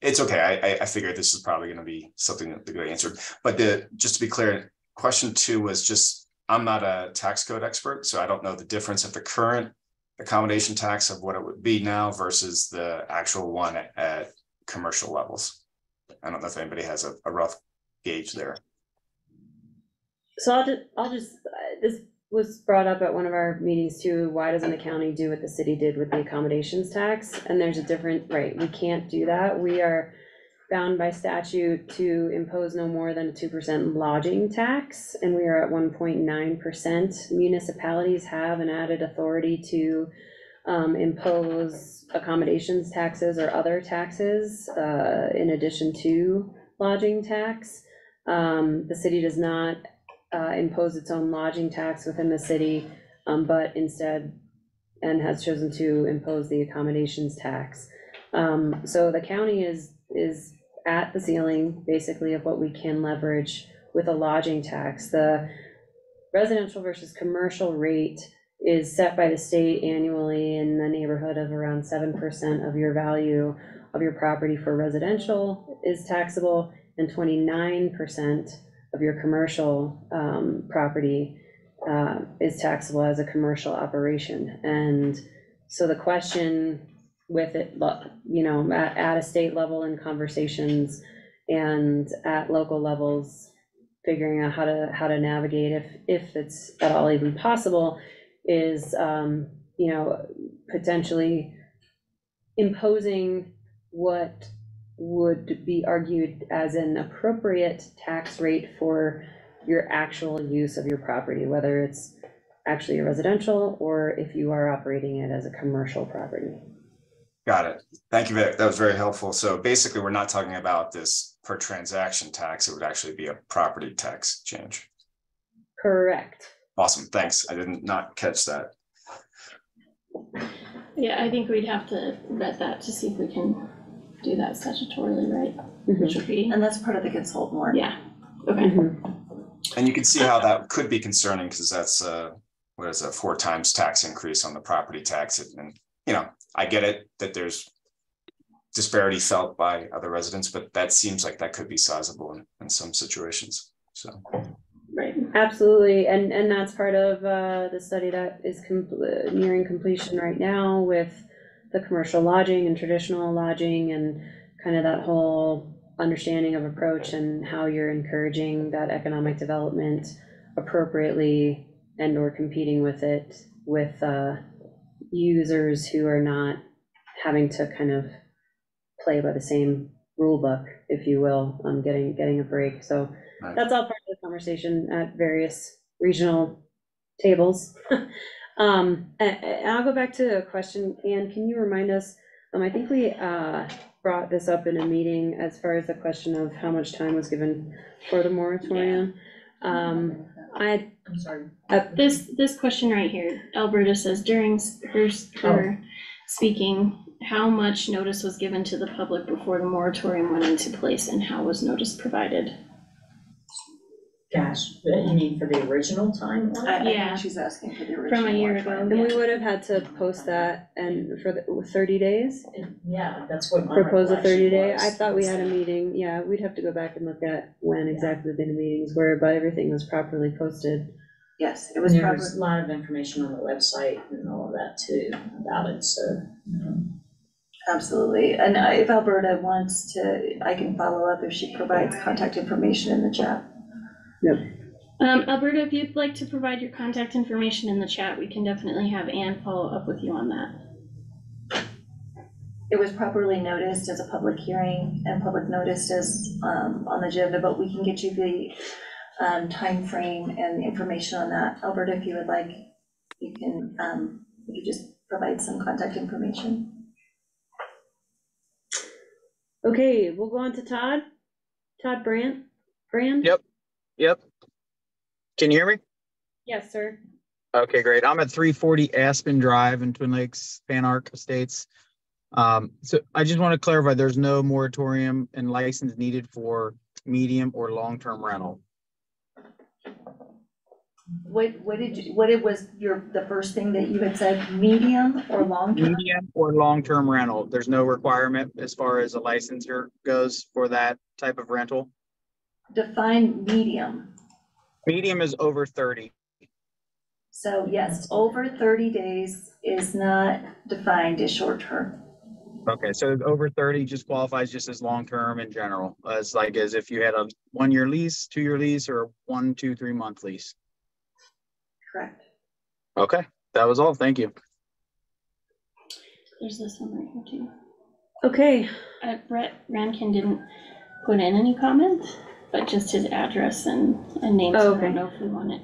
it's okay. I figured this is probably going to be something that they're going to answer. But just to be clear, question 2 was just, I'm not a tax code expert, so I don't know the difference of the current accommodation tax of what it would be now versus the actual one at commercial levels. I don't know if anybody has a rough gauge there. So I'll just this was brought up at one of our meetings too. Why doesn't the county do what the city did with the accommodations tax? And there's a different, right, we can't do that. We are bound by statute to impose no more than a 2% lodging tax, and we are at 1.9%. Municipalities have an added authority to impose accommodations taxes or other taxes in addition to lodging tax. The city does not impose its own lodging tax within the city, but instead, and has chosen to impose the accommodations tax. So the county is at the ceiling, basically, of what we can leverage with a lodging tax. The residential versus commercial rate is set by the state annually in the neighborhood of around 7% of your value of your property for residential is taxable, and 29% of your commercial property is taxable as a commercial operation. And so the question with it, you know, at a state level in conversations and at local levels, figuring out how to navigate, if it's at all even possible, is you know, potentially imposing what would be argued as an appropriate tax rate for your actual use of your property, whether it's actually a residential or if you are operating it as a commercial property. Got it. Thank you. That was very helpful. So basically, we're not talking about this per transaction tax. It would actually be a property tax change. Correct. Awesome. Thanks. I did not catch that. Yeah, I think we'd have to vet that to see if we can do that statutorily, right? Which would be, And that's part of the consultant work. yeah, okay. And you can see how that could be concerning, because that's what is a 4 times tax increase on the property tax. And, you know, I get it that there's disparity felt by other residents, but that seems like that could be sizable in some situations. So. Right. Absolutely, and that's part of the study that is nearing completion right now with the commercial lodging and traditional lodging, and kind of that whole understanding of approach and how you're encouraging that economic development appropriately and or competing with it with users who are not having to kind of play by the same rule book, if you will, getting a break. So Right. that's all part of the conversation at various regional tables. And I'll go back to a question. Anne, can you remind us, I think we brought this up in a meeting as far as the question of how much time was given for the moratorium. I'm sorry. This question right here, Alberta says during her speaking, how much notice was given to the public before the moratorium went into place, and how was notice provided? Gosh, you mean for the original timeline? I Yeah. think she's asking for the original. From a year moratorium. ago. And we would have had to post that and for the 30 days, Yeah, that's what my propose a 30-day. recollection I thought we was. had a meeting, yeah, we'd have to go back and look at when exactly the meetings were, but everything was properly posted. Yes, it And was there probably, was a lot of information on the website and all of that too about it, so. absolutely. And if Alberta wants to, I can follow up if she provides contact information in the chat. Alberta, if you'd like to provide your contact information in the chat, we can definitely have Ann follow up with you on that. It was properly noticed as a public hearing and public noticed as on the agenda, but we can get you the timeframe and the information on that. Alberta, if you would like, you can just provide some contact information. Okay, we'll go on to Todd. Todd Brand? Yep. Can you hear me? Yes, sir. Okay, great. I'm at 340 Aspen Drive in Twin Lakes, Fan Arc Estates. So I just want to clarify, there's no moratorium and license needed for medium or long-term rental. What was the first thing that you had said, medium or long-term? Medium or long-term rental. There's no requirement as far as a licensure goes for that type of rental. Define medium. Medium is over 30. So yes, over 30 days is not defined as short-term. Okay, so over 30 just qualifies just as long-term in general, as if you had a 1-year lease, 2-year lease, or 1, 2, 3 month lease. Correct. Okay, that was all. Thank you. There's this one right here too. Okay, Brett Rankin didn't put in any comment, but just his address and name. Oh, So okay. I don't know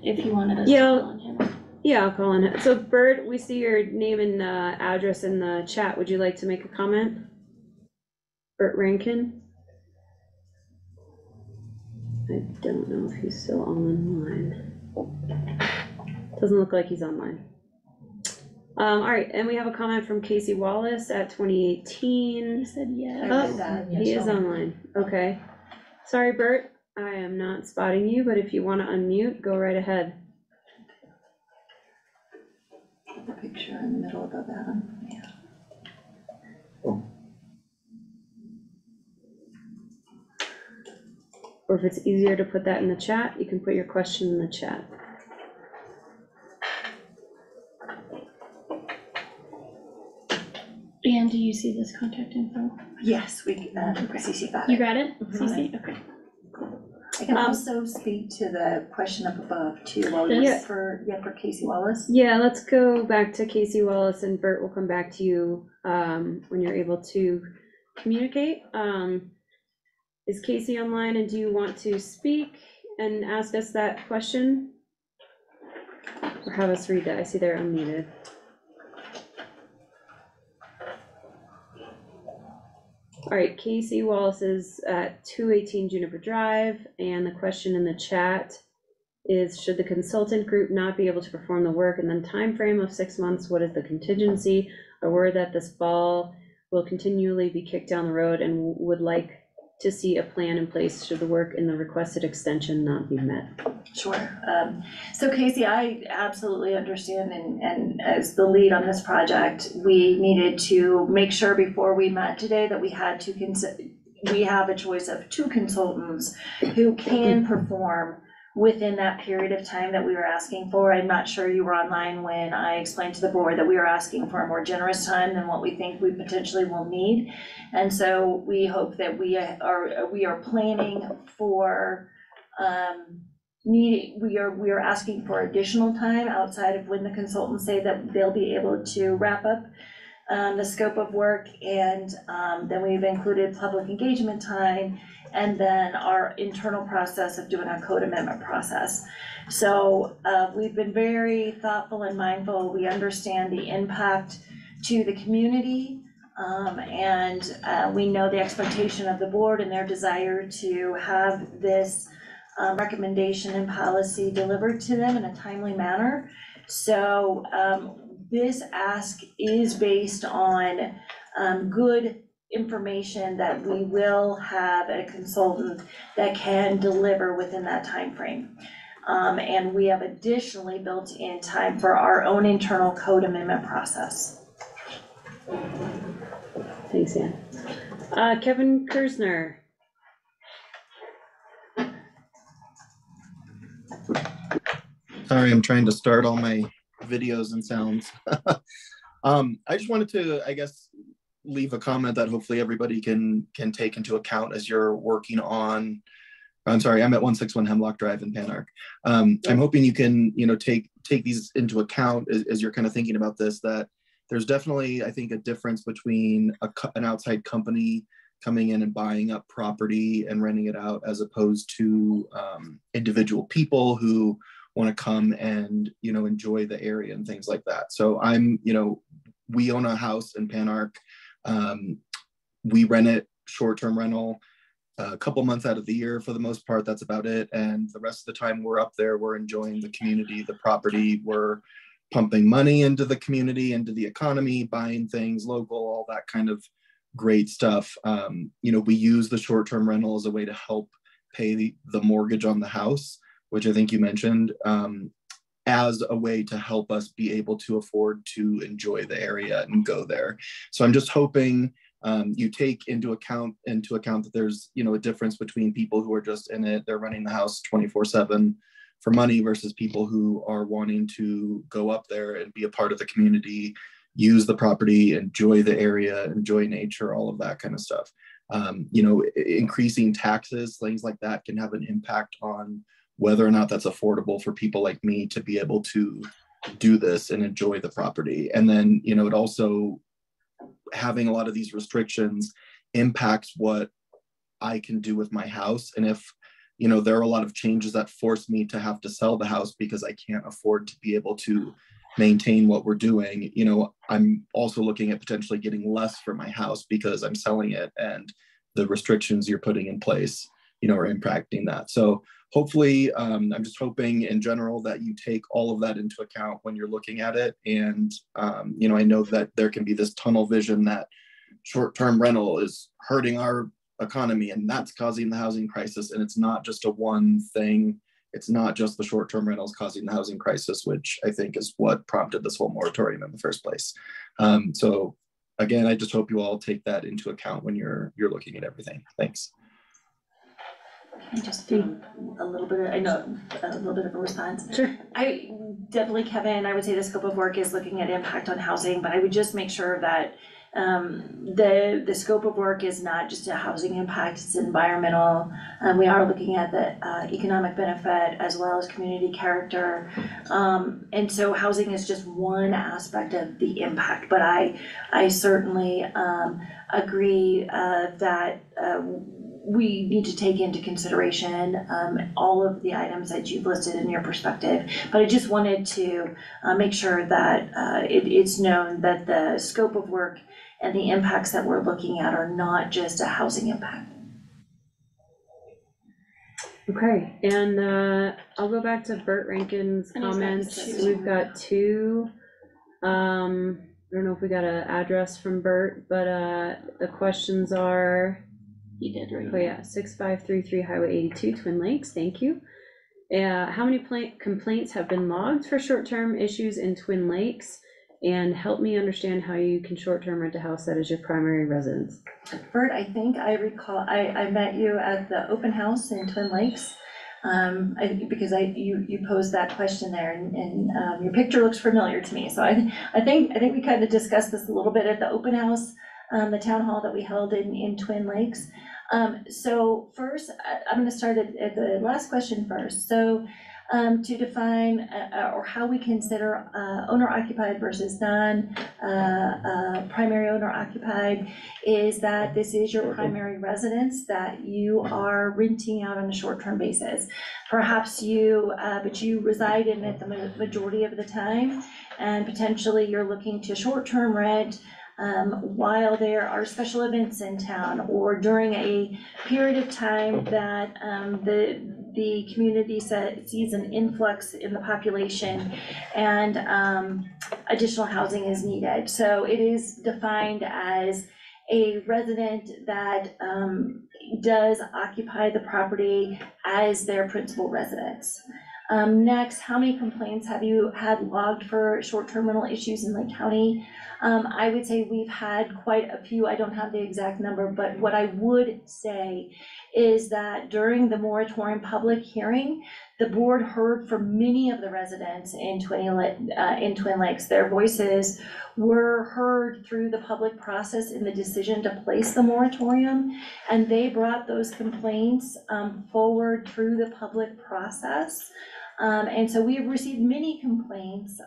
if he wanted us to Yeah. call on him. yeah, I'll call on it. So Bert, we see your name and address in the chat. Would you like to make a comment? Bert Rankin? I don't know if he's still online. Doesn't look like he's online. All right, and we have a comment from Casey Wallace at 2018. He said yes. I read that. He is online, okay. Sorry, Bert, I am not spotting you, but if you want to unmute, go right ahead. The picture in the middle above Adam. Yeah. Or if it's easier to put that in the chat, you can put your question in the chat. Ann, do you see this contact info? Yes, Cece got You it. got it? Mhm. Cece? Okay. I can also speak to the question up above too, while we Yeah. wait for Casey Wallace. Yeah, let's go back to Casey Wallace, and Bert will come back to you when you're able to communicate. Is Casey online, and do you want to speak and ask us that question? Or have us read that? I see they're unmuted. All right, Casey Wallace is at 218 Juniper Drive, and the question in the chat is, should the consultant group not be able to perform the work in the time frame of 6 months? What is the contingency? Or word that this ball will continually be kicked down the road and would like to see a plan in place should the work in the requested extension not be met? Sure. So Casey, I absolutely understand, and as the lead on this project, we needed to make sure before we met today that we had to we have a choice of 2 consultants who can perform within that period of time that we were asking for. I'm not sure you were online when I explained to the board that we were asking for a more generous time than what we think we potentially will need. And so we hope that we are planning for, we are asking for additional time outside of when the consultants say that they'll be able to wrap up the scope of work, and then we've included public engagement time, and then our internal process of doing a code amendment process. So we've been very thoughtful and mindful. We understand the impact to the community, and we know the expectation of the board and their desire to have this recommendation and policy delivered to them in a timely manner. So this ask is based on good information that we will have a consultant that can deliver within that time frame. And we have additionally built in time for our own internal code amendment process. Thanks, Ann. Kevin Kersner. Sorry, I'm trying to start all my videos and sounds. I just wanted to, I guess, leave a comment that hopefully everybody can take into account as you're working on. I'm sorry, I'm at 161 Hemlock Drive in Pan Arc. I'm hoping you can, take these into account as you're kind of thinking about this, that there's definitely, I think, a difference between an outside company coming in and buying up property and renting it out, as opposed to individual people who want to come and, enjoy the area and things like that. So we own a house in Pan Arc. We rent it short-term rental a couple months out of the year. For the most part, that's about it. And the rest of the time we're up there, we're enjoying the community, the property, we're pumping money into the community, into the economy, buying things local, all that kind of great stuff. We use the short-term rental as a way to help pay the mortgage on the house, which I think you mentioned, as a way to help us be able to afford to enjoy the area and go there. So I'm just hoping you take into account that there's, a difference between people who are just in it, they're running the house 24/7 for money, versus people who are wanting to go up there and be a part of the community, use the property, enjoy the area, enjoy nature, all of that kind of stuff. Increasing taxes, things like that can have an impact on whether or not that's affordable for people like me to be able to do this and enjoy the property. And then, it also, having a lot of these restrictions impacts what I can do with my house. And if, there are a lot of changes that force me to have to sell the house because I can't afford to be able to maintain what we're doing, I'm also looking at potentially getting less for my house because I'm selling it, and the restrictions you're putting in place, are impacting that. So hopefully, I'm just hoping in general that you take all of that into account when you're looking at it. And, I know that there can be this tunnel vision that short-term rental is hurting our economy and that's causing the housing crisis. And it's not just a one thing. It's not just the short-term rentals causing the housing crisis, which I think is what prompted this whole moratorium in the first place. So again, I just hope you all take that into account when you're looking at everything. Thanks. Just a little bit of a response. Sure. I definitely, Kevin, I would say the scope of work is looking at impact on housing, but I would just make sure that the scope of work is not just a housing impact, it's environmental. We are looking at the economic benefit as well as community character. And so housing is just one aspect of the impact, but I certainly agree that we need to take into consideration all of the items that you've listed in your perspective. But I just wanted to make sure that it's known that the scope of work and the impacts that we're looking at are not just a housing impact. Okay, and I'll go back to Burt Rankin's comments. We've got two. I don't know if we got an address from Burt, but the questions are. He did, right? Oh yeah, 6533 Highway 82, Twin Lakes, thank you. How many complaints have been logged for short-term issues in Twin Lakes? And help me understand how you can short-term rent a house that is your primary residence. Bert, I think I recall, I met you at the open house in Twin Lakes. Because you posed that question there, and your picture looks familiar to me. So I think we kind of discussed this a little bit at the open house, the town hall that we held in Twin Lakes. So first, I'm going to start at the last question first. So to define or how we consider owner occupied versus non primary owner occupied is that this is your primary residence that you are renting out on a short-term basis. Perhaps but you reside in it the majority of the time, and potentially you're looking to short-term rent while there are special events in town, or during a period of time that the community sees an influx in the population and additional housing is needed. So it is defined as a resident that does occupy the property as their principal residence. Next, how many complaints have you had logged for short-term rental issues in Lake County? I would say we've had quite a few. I don't have the exact number, but what I would say is that during the moratorium public hearing, the board heard from many of the residents in Twin Lakes. Their voices were heard through the public process in the decision to place the moratorium, and they brought those complaints forward through the public process. And so we have received many complaints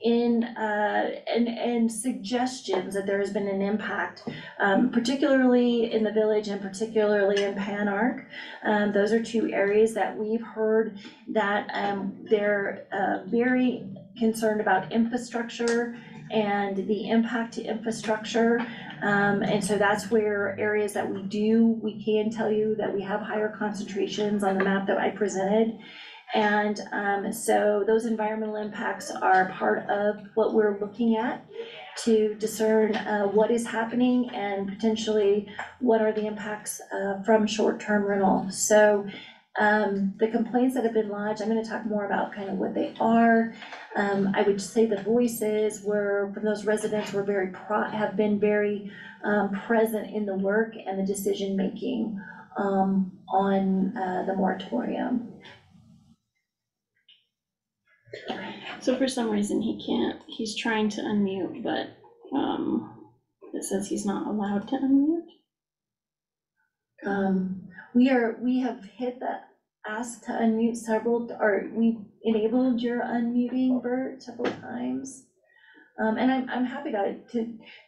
and suggestions that there has been an impact, particularly in the village and particularly in Pan-Arc. Those are two areas that we've heard that they're very concerned about infrastructure and the impact to infrastructure. And so that's where areas that we can tell you that we have higher concentrations on the map that I presented. And so those environmental impacts are part of what we're looking at to discern what is happening and potentially what are the impacts from short-term rental. So the complaints that have been lodged, I'm going to talk more about kind of what they are. I would say the voices from those residents have been very present in the work and the decision-making on the moratorium. So for some reason he's trying to unmute, but it says he's not allowed to unmute. We have hit the ask to unmute we enabled your unmuting, Bert, several times. And I'm happy to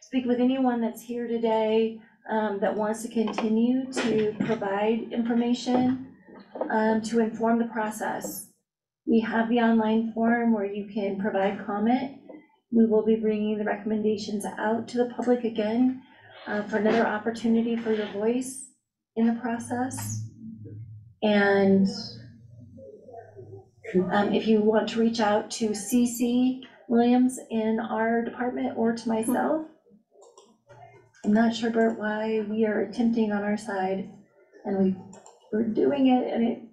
speak with anyone that's here today that wants to continue to provide information to inform the process. We have the online forum where you can provide comment. We will be bringing the recommendations out to the public again for another opportunity for your voice in the process. And if you want to reach out to CC Williams in our department or to myself, I'm not sure, Bert, why we are attempting on our side, and we're doing it, and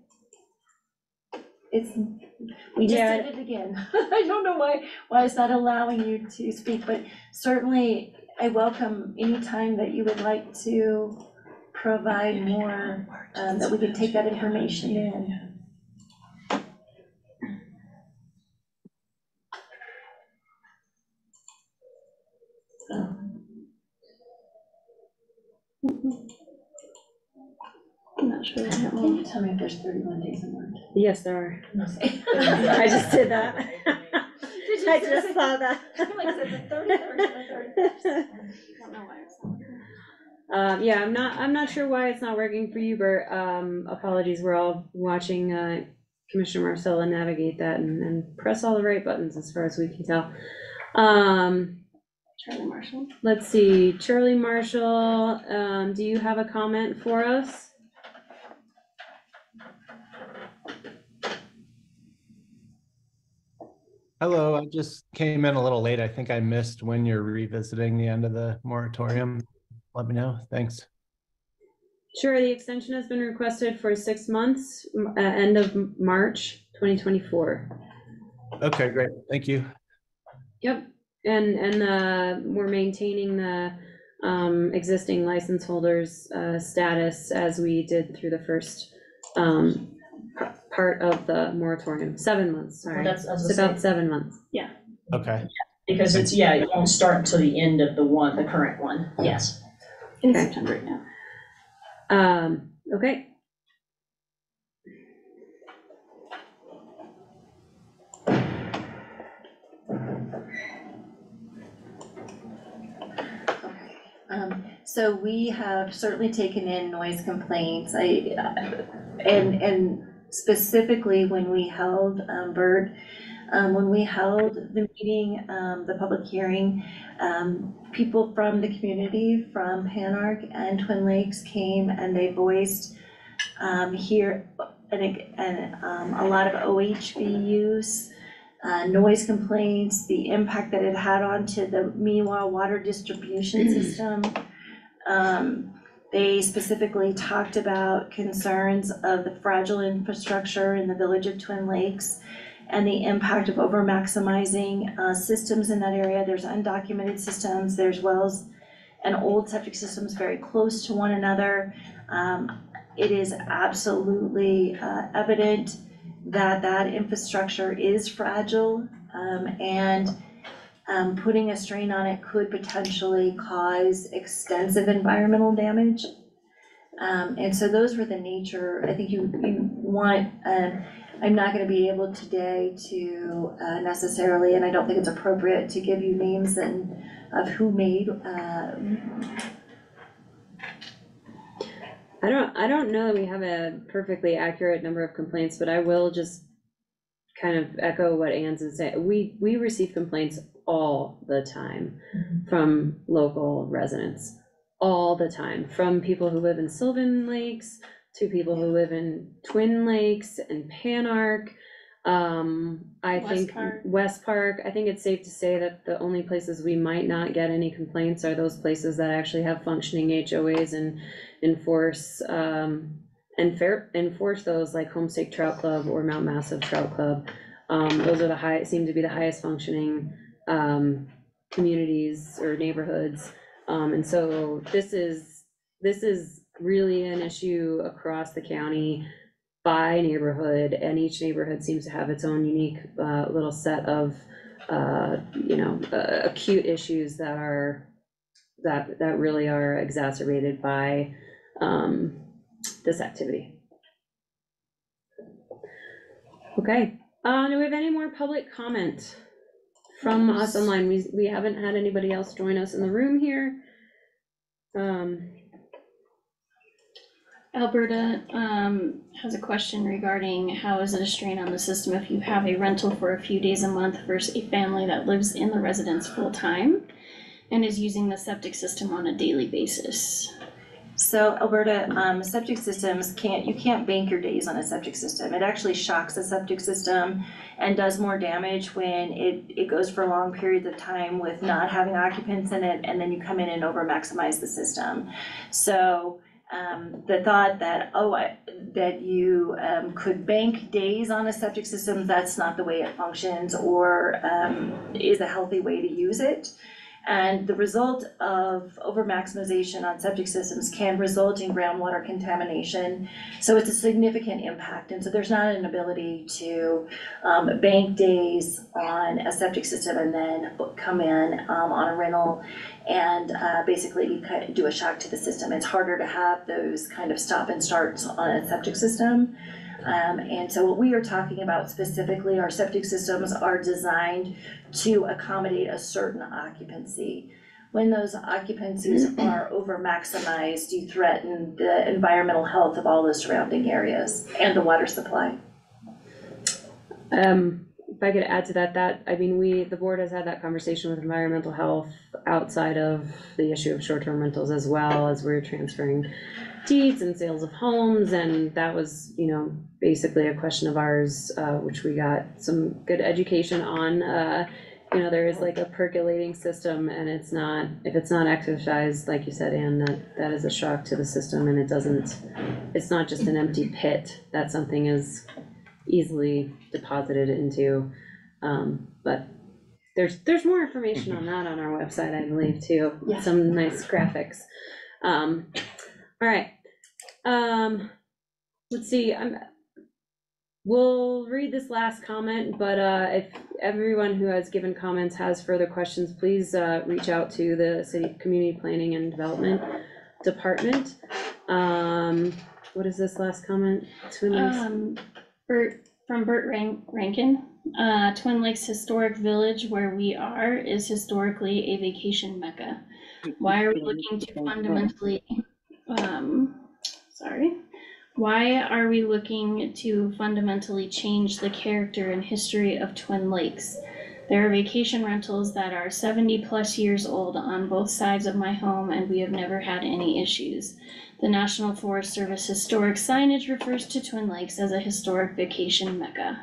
we just did it again. I don't know why it's not allowing you to speak, but certainly I welcome any time that you would like to provide more, that we can take that information in. I'm not sure. Can you tell me if there's 31 days in March? Yes, there are. I just did that. I just saw that. I'm like, is it the 30th or the 31st? I don't know why it's not working. Yeah, I'm not sure why it's not working for you, Bert. Apologies, we're all watching Commissioner Marcella navigate that and press all the right buttons as far as we can tell. Charlie Marshall. Let's see, Charlie Marshall, do you have a comment for us? Hello, I just came in a little late. I think I missed when you're revisiting the end of the moratorium. Let me know. Thanks. Sure, the extension has been requested for 6 months, end of March 2024. Okay, great. Thank you. Yep, and we're maintaining the existing license holders status as we did through the first part of the moratorium, 7 months, sorry. That's It's about 7 months. Okay. Because it's, yeah, it won't start until the end of the current one, yes. In Okay. September right now. Okay. So we have certainly taken in noise complaints. And specifically when we held, Bert, when we held the meeting, the public hearing, people from the community, from Panarch and Twin Lakes came and they voiced here a lot of OHV use, noise complaints, the impact that it had onto the Miwa water distribution system. They specifically talked about concerns of the fragile infrastructure in the village of Twin Lakes and the impact of over maximizing systems in that area. There's undocumented systems, there's wells and old septic systems very close to one another. It is absolutely evident that that infrastructure is fragile, and putting a strain on it could potentially cause extensive environmental damage. And so those were the nature, I think you want, I'm not gonna be able today to necessarily, and I don't think it's appropriate to give you names of who made. I don't know that we have a perfectly accurate number of complaints, but I will just kind of echo what Ann's is saying. We receive complaints all the time from local residents, all the time, from people who live in Sylvan Lakes to people who live in Twin Lakes and Panarch. I think West Park, I think it's safe to say that the only places we might not get any complaints are those places that actually have functioning HOAs and enforce those, like Homestake Trout Club or Mount Massive Trout Club. Those are seem to be the highest functioning communities or neighborhoods. And so this is really an issue across the county by neighborhood, and each neighborhood seems to have its own unique little set of acute issues that really are exacerbated by this activity. Okay, do we have any more public comment from us online? We haven't had anybody else join us in the room here. Alberta has a question regarding how is it a strain on the system if you have a rental for a few days a month versus a family that lives in the residence full time and is using the septic system on a daily basis? So Alberta, septic systems you can't bank your days on a septic system. It actually shocks the septic system and does more damage when it goes for long periods of time with not having occupants in it, and then you come in and over maximize the system. So the thought that, that you could bank days on a septic system, that's not the way it functions or is a healthy way to use it. And the result of over maximization on septic systems can result in groundwater contamination. So it's a significant impact. And so there's not an ability to bank days on a septic system and then come in on a rental and basically do a shock to the system. It's harder to have those kind of stop and starts on a septic system. And so what we are talking about specifically, our septic systems are designed to accommodate a certain occupancy. When those occupancies are over maximized, you threaten the environmental health of all the surrounding areas and the water supply. If I could add to that, the board has had that conversation with environmental health outside of the issue of short-term rentals, as well as we're transferring deeds and sales of homes, and that was, basically a question of ours, which we got some good education on. There is like a percolating system, and if it's not exercised, like you said, Ann, that is a shock to the system, and it's not just an empty pit that something is easily deposited into. But there's more information on that on our website, I believe, too. Yeah. Some nice graphics. All right. Let's see. we'll read this last comment, but if everyone who has given comments has further questions, please reach out to the City Community Planning and Development Department. What is this last comment? Twin Lakes? Bert Rankin. Twin Lakes Historic Village, where we are, is historically a vacation mecca. Why are we looking to fundamentally, why are we looking to fundamentally change the character and history of Twin Lakes? There are vacation rentals that are 70+ years old on both sides of my home, and we have never had any issues. The National Forest Service historic signage refers to Twin Lakes as a historic vacation mecca.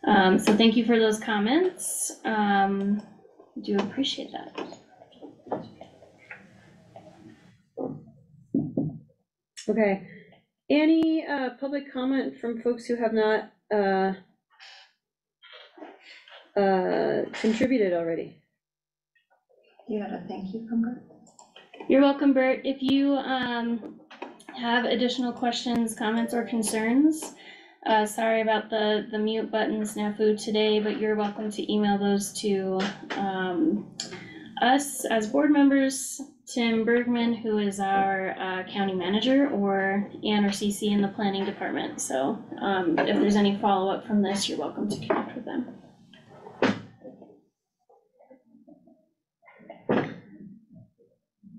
So thank you for those comments. Do appreciate that. Okay, any public comment from folks who have not contributed already? You got a thank you from Bert? You're welcome, Bert. If you have additional questions, comments, or concerns, sorry about the mute button snafu today, but you're welcome to email those to us as board members, Tim Bergman, who is our county manager, or Ann or CC in the planning department. So if there's any follow-up from this, you're welcome to connect with them.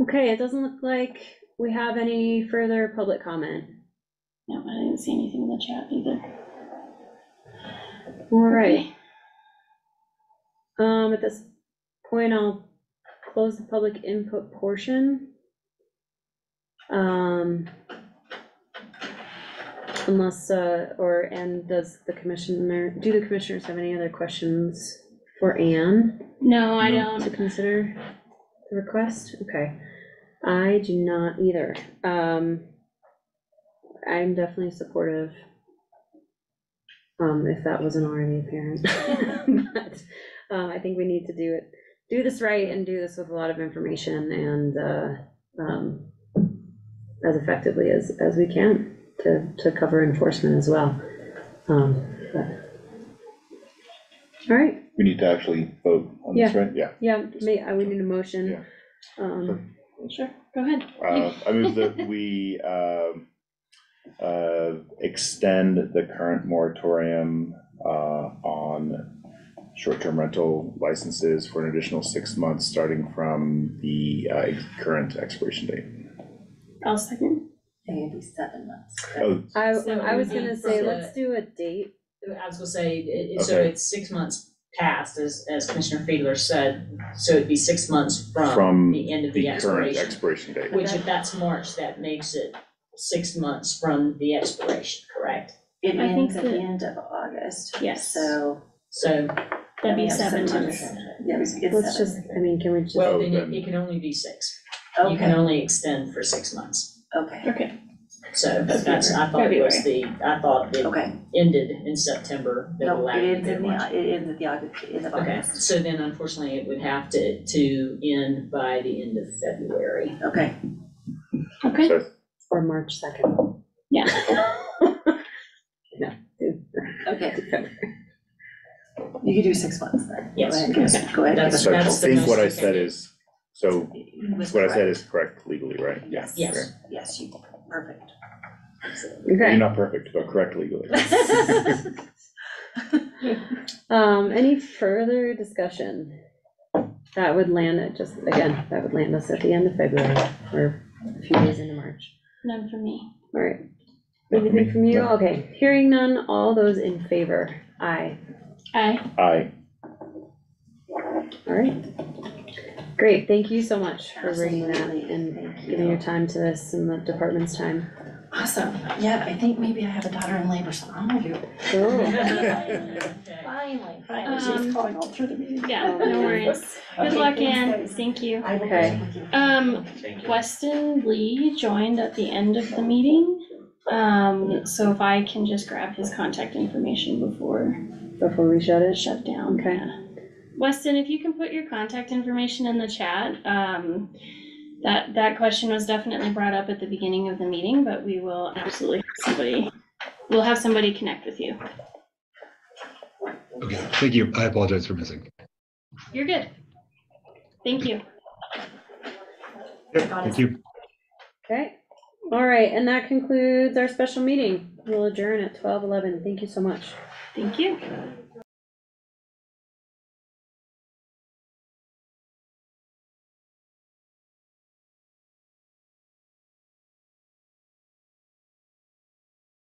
Okay, it doesn't look like we have any further public comment. No, I didn't see anything in the chat either. All right. At this point, I'll close the public input portion. Unless, and does the do the commissioners have any other questions for Ann? No, I don't. To consider the request? Okay. I do not either. I'm definitely supportive, if that wasn't already apparent. But I think we need to do this right and do this with a lot of information and as effectively as we can to cover enforcement as well. All right. We need to actually vote on this, right? Yeah. Yeah, we need a motion. Sure, go ahead. I move that we extend the current moratorium on short-term rental licenses for an additional 6 months, starting from the current expiration date. I'll second. It'd be 7 months. Oh, I was gonna say, let's do a date. I was gonna say, so it's 6 months past, as Commissioner Fiedler said, so it'd be 6 months from the end of the current expiration. expiration date. Which if that's March, that makes it 6 months from the expiration, correct? It ends at the end of August. Yes. So that'd be 7 months. Yeah, it's Let's 7. just, I mean, can we just? Well, then it can only be 6. Okay. You can only extend for 6 months. Okay. Okay. So that's, I thought it was I thought it Okay. ended in September. That No, allowed it you ends to in go March. it ends at the end of Okay, August. so then unfortunately it would have to end by the end of February. Okay. Okay. So Or March 2nd. Yeah. No. Okay. You could do 6 months then. Yes. Go ahead, Chris. Go ahead. That's- so I the think most what I you said can do. is, so what I said is correct legally, right? Yes. Yes. Okay. Yes, you, perfect. Okay. You're not perfect, but correct legally. Any further discussion? That would land at that would land us at the end of February or a few days into March. None for me. All right. Not for Anything me, from you? no. Okay, hearing none, all those in favor? Aye. Aye. Aye. All right. Great, thank you so much for bringing that Absolutely. and Thank you. giving your time to this and the department's time. Awesome. Yeah, I think maybe I have a daughter in labor, so I'm gonna do it. Cool. Finally, she's calling all through the meeting. Yeah, no worries. Good luck, Ann. Thank you. Okay. Weston Lee joined at the end of the meeting. So if I can just grab his contact information before we shut it? shut down. Okay. Yeah. Weston, if you can put your contact information in the chat, that question was definitely brought up at the beginning of the meeting, but we will absolutely have somebody we'll have somebody connect with you. Okay, thank you. I apologize for missing. You're good. Thank you. Yep, thank you. Okay, all right, and that concludes our special meeting. We'll adjourn at 12:11. Thank you so much. Thank you.